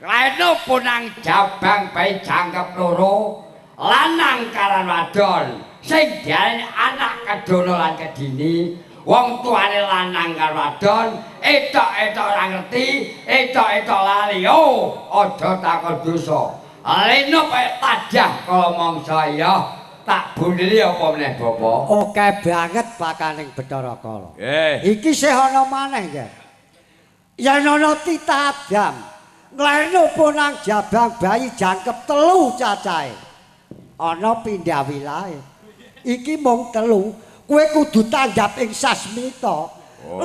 lairno punang jabang bayi jangkep loro, lanang karan wadon, sing diarani anak kedana lan kedhini. Wong tuane lanang karo wadon, etok-etok ora ngerti, etok-etok lali. Oh, aja takon dosa. Leno kaya tadah kala mangsa ya. Tak bunili apa meneh Bapak? Oke banget pakaning Bathara Kala. Nggih. Iki sih ana maneh ya. Yen ana titah Adam, nglairno ponang jabang bayi jangkep 3 cacahe. Ana pindah wilahe. Iki mung 3. Kowe kudu tanggap ing sasmita.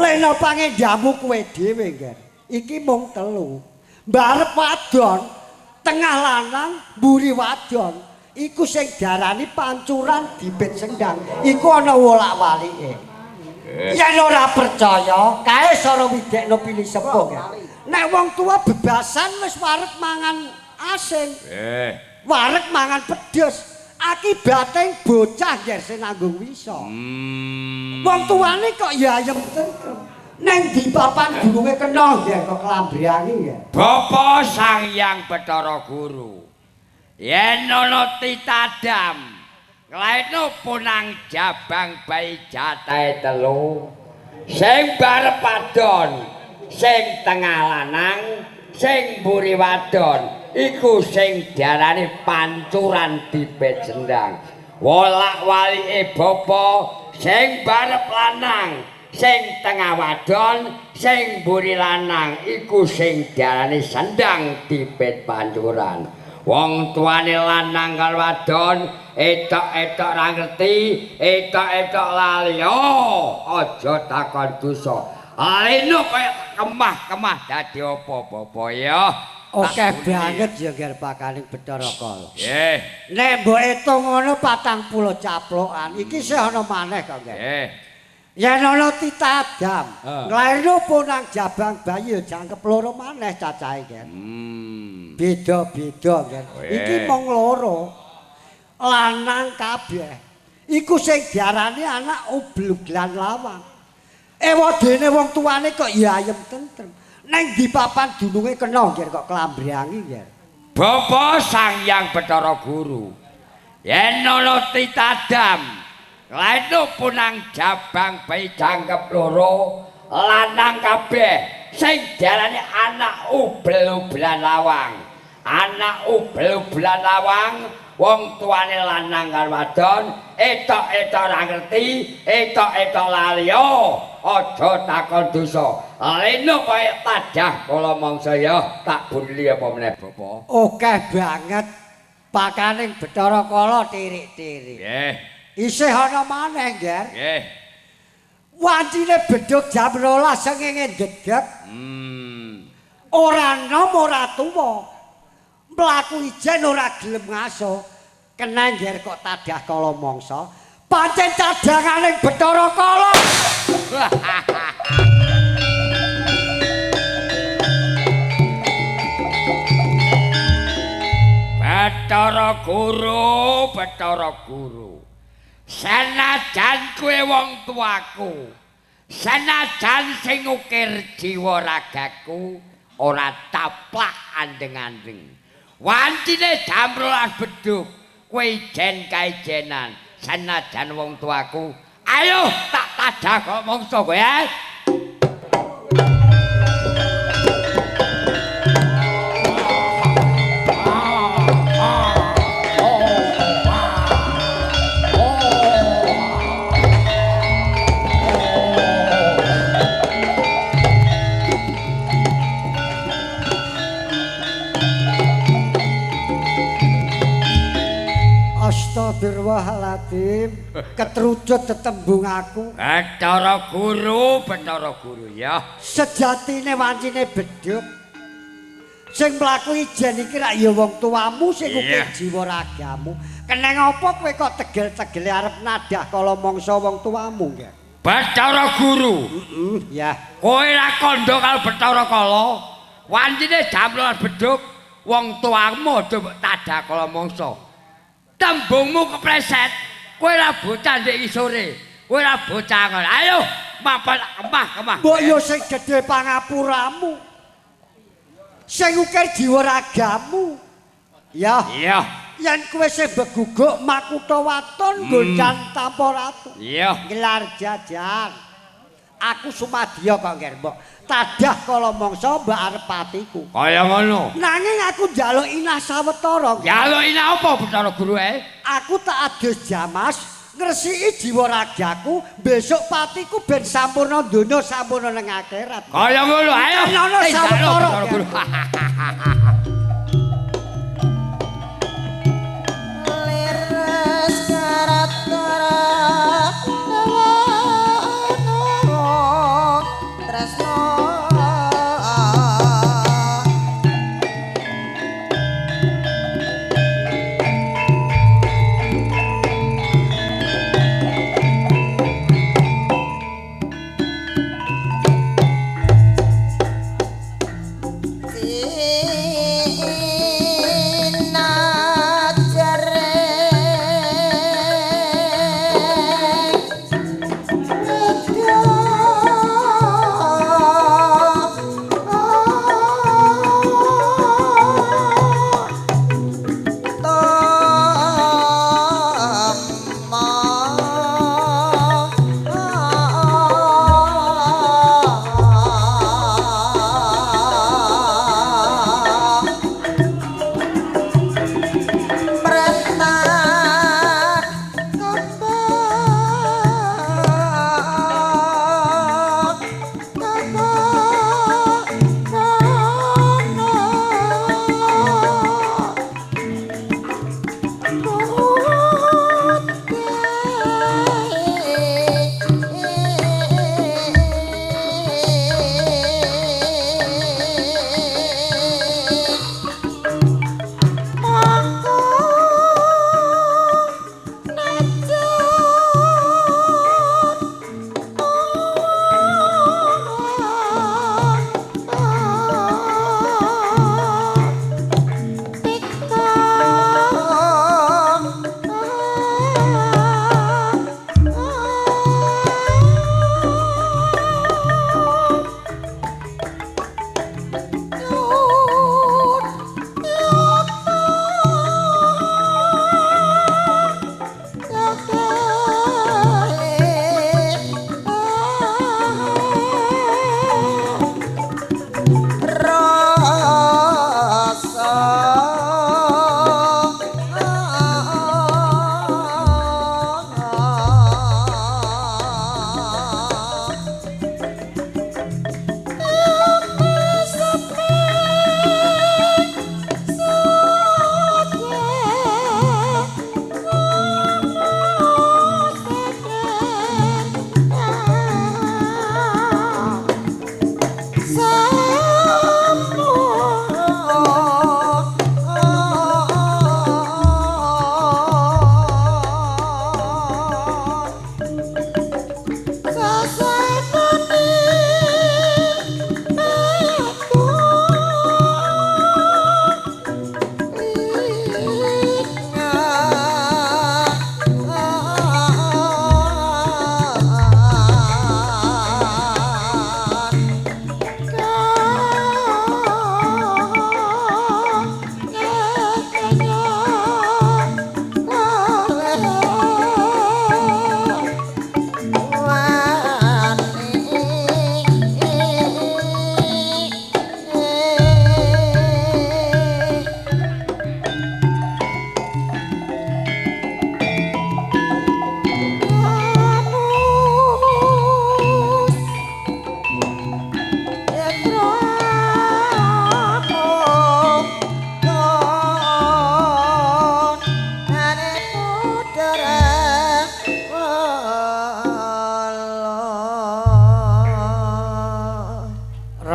Lena pangendamu kowe dhewe, Nger. Iki mung 3. Mbarep wadon, tengah lanang, mburi wadon. Iku sing diarani pancuran dibit sendang. Iku ana wolak-walike. Yen ora percaya, kae sara widekno pilih sepuh. Nek wong tua bebasan wis wareg mangan asin. Wareg mangan pedes. Akibate bocah nger sing nanggung wisa. Wong tuane kok ya ayem tentrem. Neng di papan gununge kena nger kok kelambrangi ya. Bapa Sang Hyang Bathara Guru. Yen ana titah Adam, nglairno punang jabang bayi jatahe 3. Sing barep wadon, sing tengah lanang, sing mburi wadon, iku sing diarani pancuran dibet sendang. Wolak-walike bapa, sing barep lanang, sing tengah wadon, sing mburi lanang, iku sing diarani sendang dibet pancuran. Wong tuane lanang karo wadon, etok-etok ora ngerti, etok-etok lali. Oh, aja takon dosa. Leno kaya kemah-kemah dadi apa Bapak ya? Oke banget ya nger pakaning Bathara Kala. Nggih. Nek mbok etung ngono 40 caplokan. Iki sih ana maneh kok, Nger. Nggih. Yen ana titah Adam, nglairno ponang jabang bayi jangkep loro maneh cacahe, Nger. Beda-beda, Nger. Iki mung loro. Lanang kabeh. Iku sing diarani anak ubluglan lawang. Ewadene wong tuane kok ya ayem tentrem. Neng di papan dununge kena nger kok kelambrangi, Nger. Bapa Sang Hyang Bathara Guru. Yen ana titah Adam, lairno punang jabang bayi jangkep loro, lanang kabeh sing diarani anak ubel-ubelan lawang. Anak ubel-ubelan lawang, wong tuane lanang karo wadon, etok-etok ora ngerti, etok-etok lali. Aja takon dosa. Leno kaya tadah kala mangsa ya, tak bunili apa meneh Bapak? Oke banget pakaning Bathara Kala tirik-tirik. Nggih. Isih ana maneh, Nger. Nggih. Wancine bedhug jam 12 sengenge dedeg. Ora nom ora tuwa. Mlaku ijen ora gelem ngaso. Kena nger kok tadah kala mangsa. Pancen cadanganing Bathara Kala. Bathara Guru. Senajan kowe wong tuaku, senajan sing ukir jiwa ragaku, ora taplak andeng-andeng. Wancine jam 12 bedhug, kowe ijen kaijenan. Senajan wong tuaku, Ayo tak tadah kok mongso kowe ya. Astagfirullahaladzim, ketrucut tetembung aku. Betara guru ya. Sejatine wancine bedhug. Sing mlaku ijen iki rak ya wong tuamu sing ukir jiwa ragamu. Keneng apa kowe kok tegel-tegele arep nadah kala mangsa wong tuamu ya? Betara guru. Ya. Kowe ra kandha karo Betara Kala. Wancine jamlan bedhug wong tuamu aja tadah kala mangsa. Tembungmu kepleset. Kowe ra bocah ndek isore. Kowe ra bocah kok. Ayo mapan kemah. Mbok yo sing gedhe pangapuramu. Sing ukir jiwa ragamu. Ya. Iya. Yen kowe sing beguguk makutha waton gondan tanpa ratu. Iya. Gelar jajar. Aku sumadya kok ngger mbok. Tadah kala mangsa mbak arep patiku. Kaya ngono. Nanging aku njaluk inah sawetara. Njaluk inah apa Betara guru Aku tak adus jamas ngresiki jiwa ragaku, besok patiku ben sampurna donya sampurna ning akhirat. Kaya ngono, ayo. Ana sawetara. Leres karatara tresno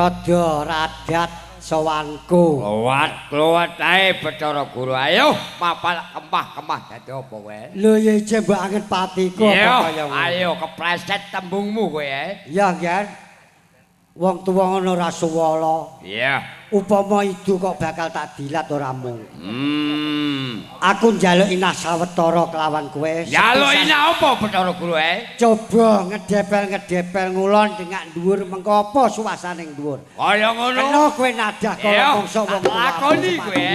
rada radat sowanku. Kluwat ae Bathara Guru. Ayo mapal kemah-kemah dadi apa kowe? Lho ya jembak angen patiku apa kaya ngono. Ayo kepleset tembungmu kowe ae. Ya, Gan. Wong tuwa ngono ora suwala. Iya. Upama idu kok bakal tak dilat ora mung. Aku njaluk inah sawetara kelawan kowe. Njaluk inah apa Bathara Guru ae? Coba ngedepel ngulon dengak dhuwur mengko apa suasaning dhuwur. Kaya ngono. Kena kowe nadah kaya mongso wong tuwa. Lakoni kowe.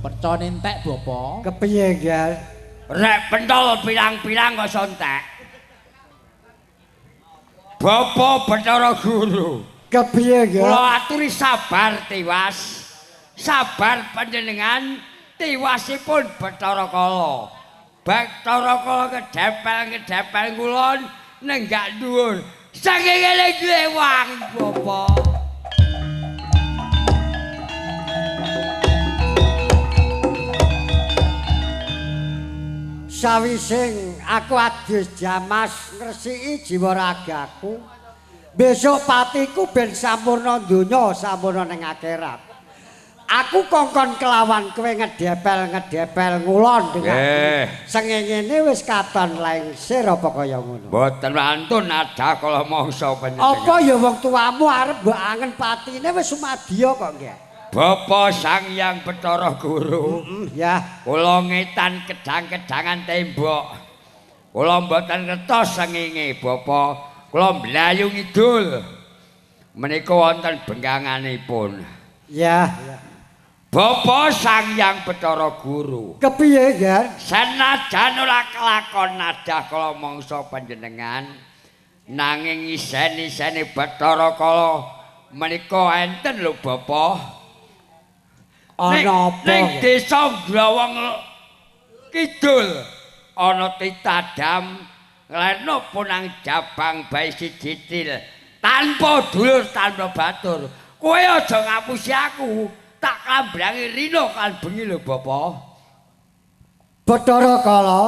Percone entek Bapak. Kepiye, Gal? Rek pentol pirang-pirang kok sontek. Bapak Bathara Guru. Kepiye, Gal? Kula aturi sabar tiwas. Sabar panjenengan tiwasipun Bathara Kala. Bathara Kala kedepel ngulon nenggak dhuwur. Saking eling wangi Bapak. Sawising aku adus jamas ngresiki jiwa ragaku, besok patiku ben sampurna donya sampurna ning akhirat. Aku kongkon kelawan kowe ngedepel ngulon dengan sengengene wis katon lengsir apa kaya ngono. Mboten wantun ada kala mangsa panjenengan. Apa ya wong tuamu arep mbok angen patine wis sumadya kok nggih. Bapak Sang Hyang Bathara Guru. Ya. Kula ngetan kedang-kedangan tembok. Kula mboten ngertos sengenge Bapak. Kula mlayu ngidul. Menika wonten bengkanganipun. Ya. Bapak Sang Hyang Bathara Guru. Kepiye, Gar? Senajan ora kelakon nadah kala mangsa panjenengan nanging isen-isene Bathara Kala menika enten lho Bapak. Ana apa? Ning desa Glawang Kidul ana titadam nglerno punang jabang bae siji tanpa dulur tanpa batur. Kowe aja ngapusi aku. Tak kambrangi rino kan bengi lho Bapak. Bathara Kala.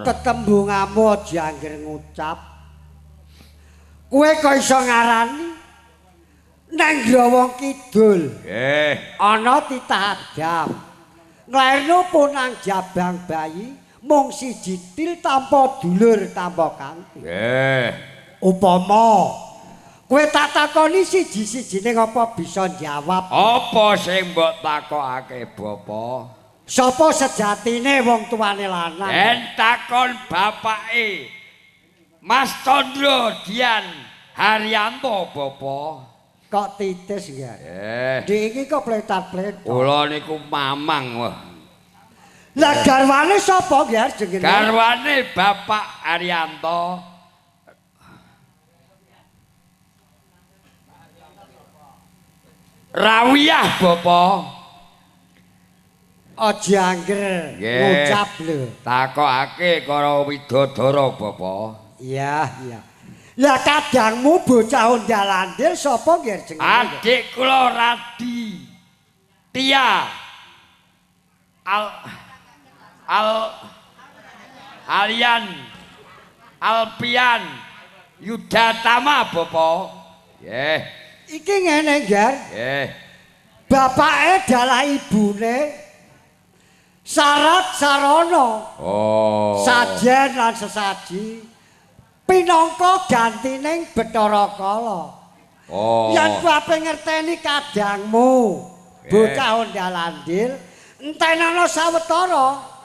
Ketembunganmu aja angger ngucap. Kowe kok iso ngarani nang Glawang Kidul. Ana titah adam. Nglairno punang jabang bayi mung siji til tanpa dulur tanpa kanthi. Upama kowe tak takoni siji-sijine apa bisa jawab? Apa sing mbok takokake Bapak? Sapa sejatine wong tuane lanang? En takon bapake Mas Chandra Dian Haryanto Bapak. Kok titis nggih? Dik iki kok pletat-pletot. Kula niku mamang wah. Lah garwane sapa Ger jenenge? Garwane Bapak Arianto. Rawiyah Bapak. Aja angger ngucap lho. Takokake karo Widodara Bapak. Iya, iya. Lah kadangmu bocah Ondalandil sapa Ger jenenge? Adik kula Radi Tia Alian Alpian Yudatama Bapak. Nggih. Iki ngene Ger. Nggih. Bapake dalah ibune Sarat Sarana. Oh. Sajen lan sesaji pinangka gantining Bathara Kala. Oh. Yen bape ngerteni kadangmu bocah Ondalandil entenana sawetara.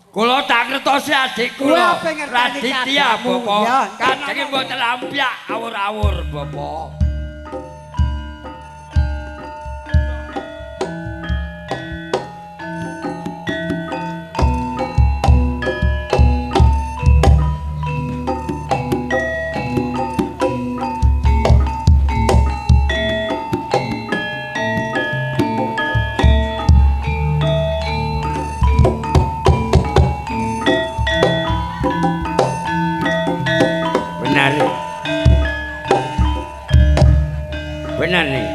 Kula tak ngertosi adik Kula kula pengen Raditya kadangmu, Bapak. ya. Kadangé mboten lampyak awur-awur Bapak. Benar nih.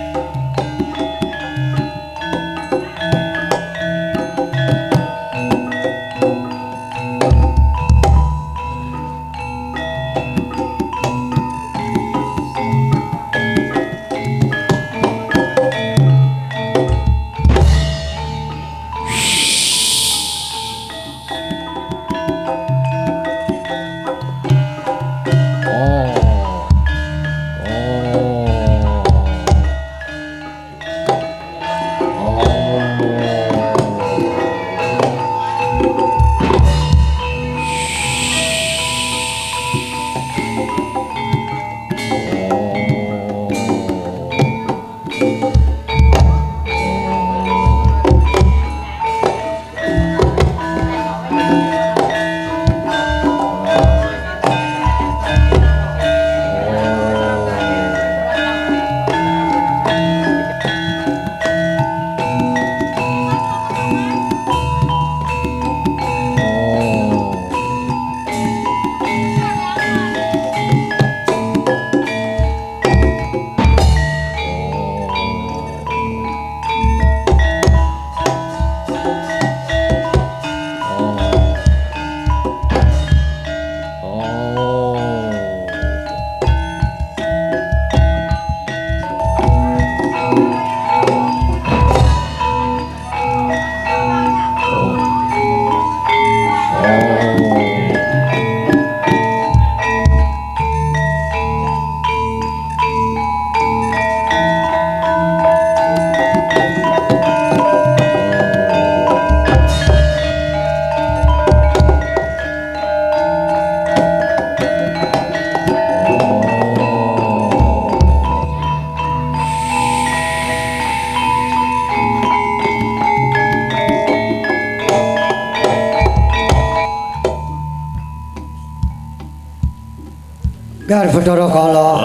Gar Bathara Kala.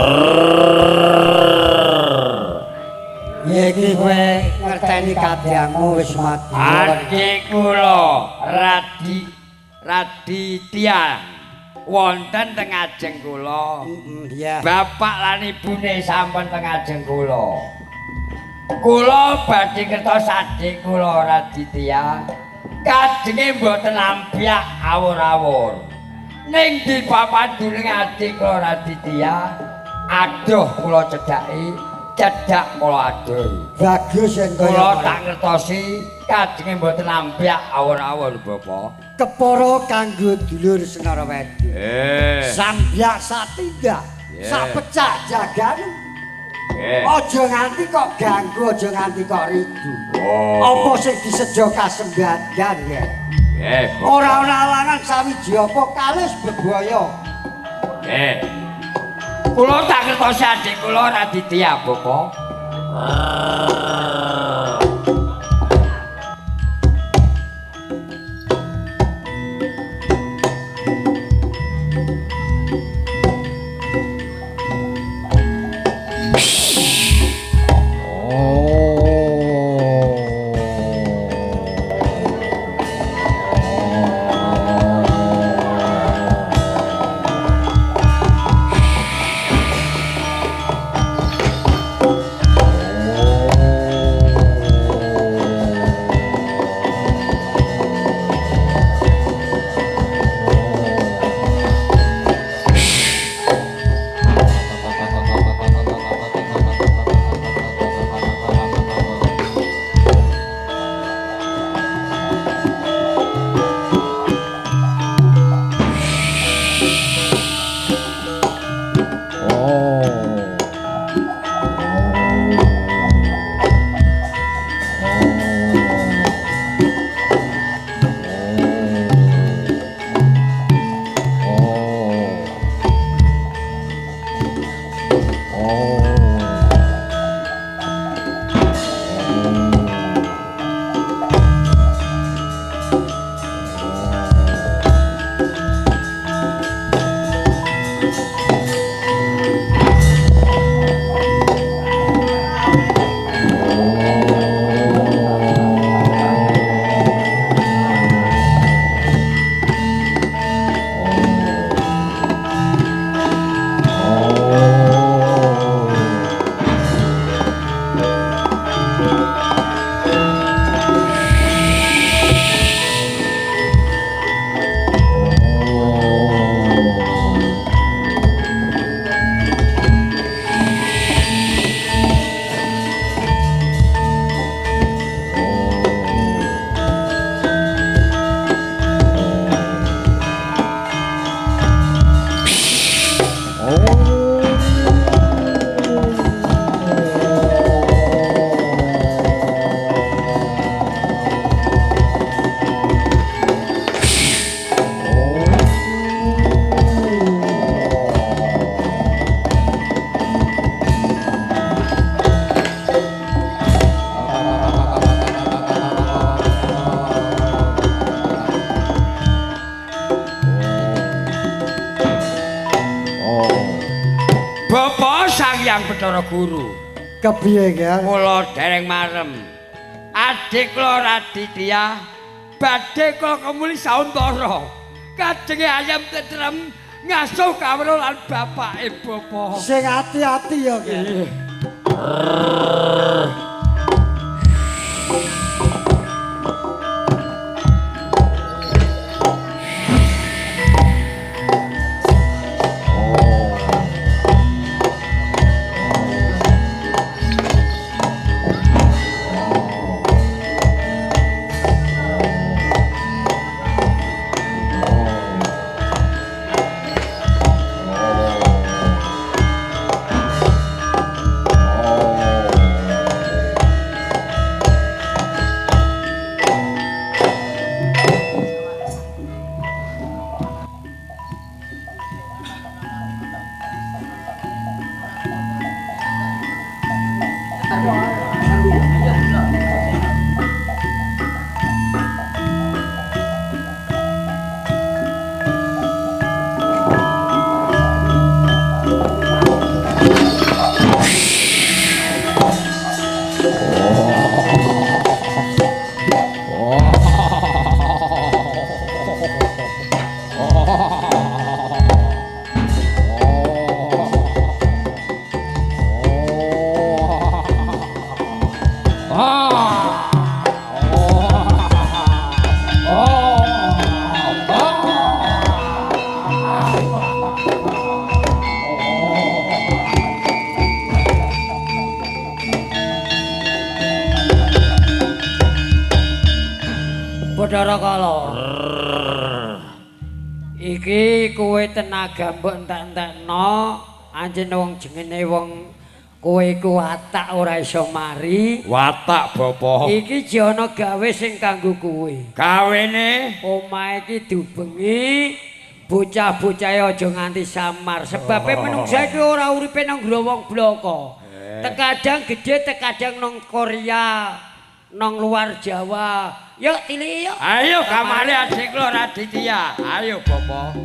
Iki kowe ngerteni kadangmu wis mati. Adik kula Raditya wonten teng ajeng kula. Iya. Bapak lan ibune sampun teng ajeng kula. Kula badhe ngertos adik kula Raditya kadenge mboten lampyak awur-awur. Ning di papanduling adik kula Raditya, aduh kula cedhaki, cedhak kula aduh. Bagus yen Kula tak ngertosi kadenge mboten lampyak awur-awur Bapak. kepara kanggo dulur Senarawedi. Sambyak satindak, sapecak jagan. Aja nganti kok ganggu, aja nganti kok ridu. Apa sing disejo kasembadan ya? Ora ana alangan sawiji apa kalis bebaya. Kula tak ngertosi adik kula Raditya Bapak. Bapak Sang Hyang Bathara Guru. Kepiye, Kang? Kula dereng marem. Adik kula Raditya badhe kula kemuli sauntara. Kajenge ayam tetrem ngasuh kawruh lan bapake bapa. Sing ati-ati ya, Kang. Bathara Kala. Iki kowe tenaga mbok entek-entekno, anjen wong jengene wong kowe iku watak ora iso mari. Watak Bapak. Iki jana gawe sing kanggo kowe. Gawene Omahe iki diubengi, bocah-bocahe aja nganti samar. Sebabe menungsa iki ora uripe nang growong bloko. Tekadang gedhe, tekadang nang Korea, nang luar Jawa. Yuk tili yuk. ayo kamare adik kula Raditya. Ayo Bapak.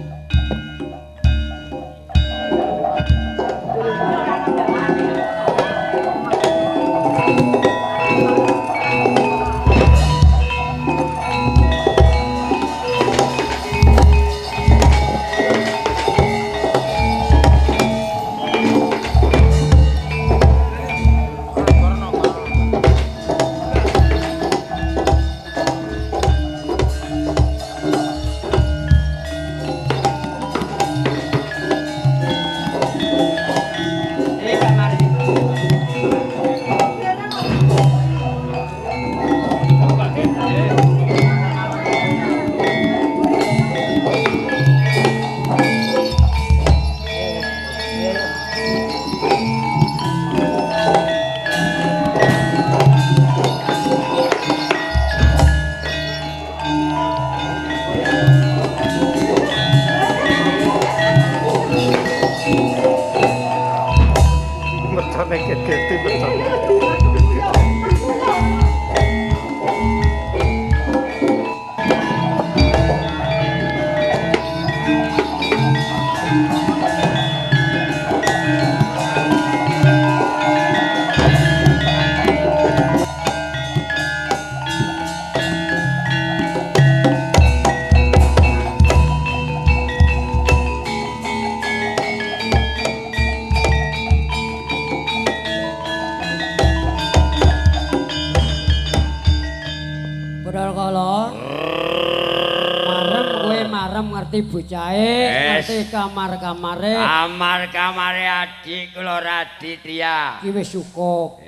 ngerti bocahe, ngerti kamar-kamare. Kamar-kamare adik kula Raditya. Iki wis cukup.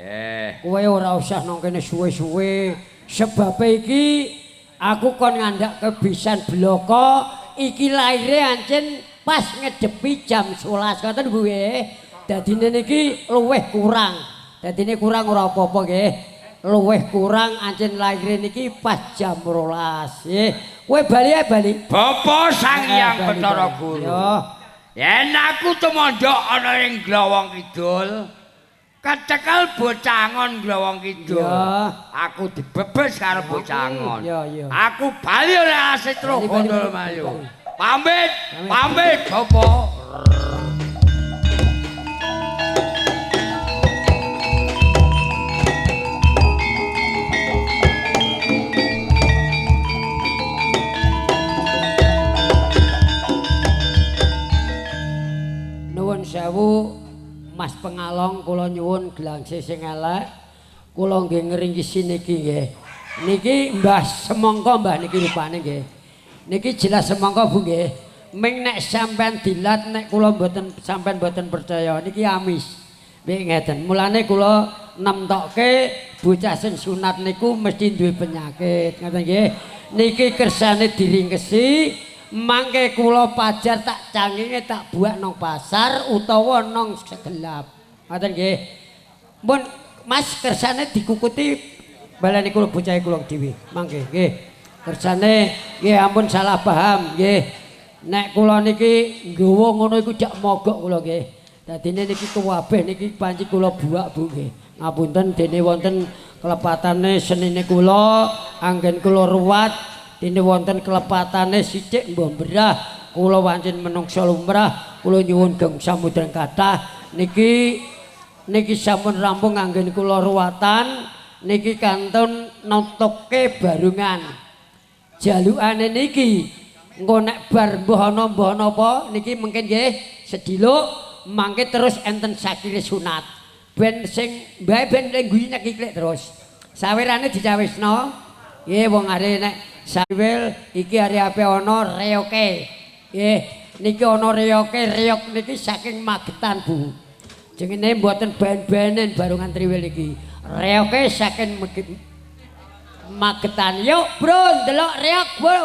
Kowe ora usah nang kene suwe-suwe. Sebab iki aku kon ngandak kebisan bloko iki laire ancen pas ngedepi jam 11 ngoten Bu nggih. Dadine niki luwih kurang. Dadine kurang ora apa-apa nggih. Luwih kurang ancen laire niki pas jam 12 nggih. Kowe bali ae bali. Bapak Sang Hyang Bathara Guru. Yen aku tumandhak ana ing Glowong Kidul, kecekel bocangon Glowong Kidul. Aku dibebes karo bocangon. Aku bali oleh Asitra Gondol Mayu. Pamit, pamit Bapak. sewu Mas Pengalong kula nyuwun gelang sing elek. Kula nggih ngringkisi niki nggih. Niki Mbah Semangka Mbah niki rupane nggih. Niki jelas semangka Bu nggih. Ming nek sampean dilat nek kula mboten sampean mboten percaya niki amis. Nggih ngeten. Mulane kula nemtokke bocah sing sunat niku mesti duwe penyakit. Ngoten nggih. Niki kersane diringkesi mangke kula pajar tak canginge tak buak nang pasar utawa nang segelap. Ngoten nggih. Mun Mas kersane dikukuti balane kula bocahe kula dhewe. Mangke nggih. Kersane nggih ampun salah paham nggih. Nek kula niki nggawa ngono iku jak mogok kula nggih. Dadine niki kuwabeh niki panci kula buak Bu nggih. Ngapunten dene wonten kelepatane senine kula anggen kula ruwat dene wonten kelepatane sithik mbah berah kula pancen menungsa lumrah kula nyuwun geng samudran kathah niki sampun rampung anggen kula ruwatan niki kantun nutukke barungan jalukane niki engko nek bar mbah ana apa niki mungkin nggih sediluk mangke terus enten sakile sunat ben sing mbae ben guyu nek iklik terus sawerane dicawisno nggih wong are nek sawil iki are ape ana reoke nggih niki ana reoke reok niki saking Magetan Bu jenenge mboten ban-banen barungan triwil iki reoke saking Magetan yuk bro ndelok reok bro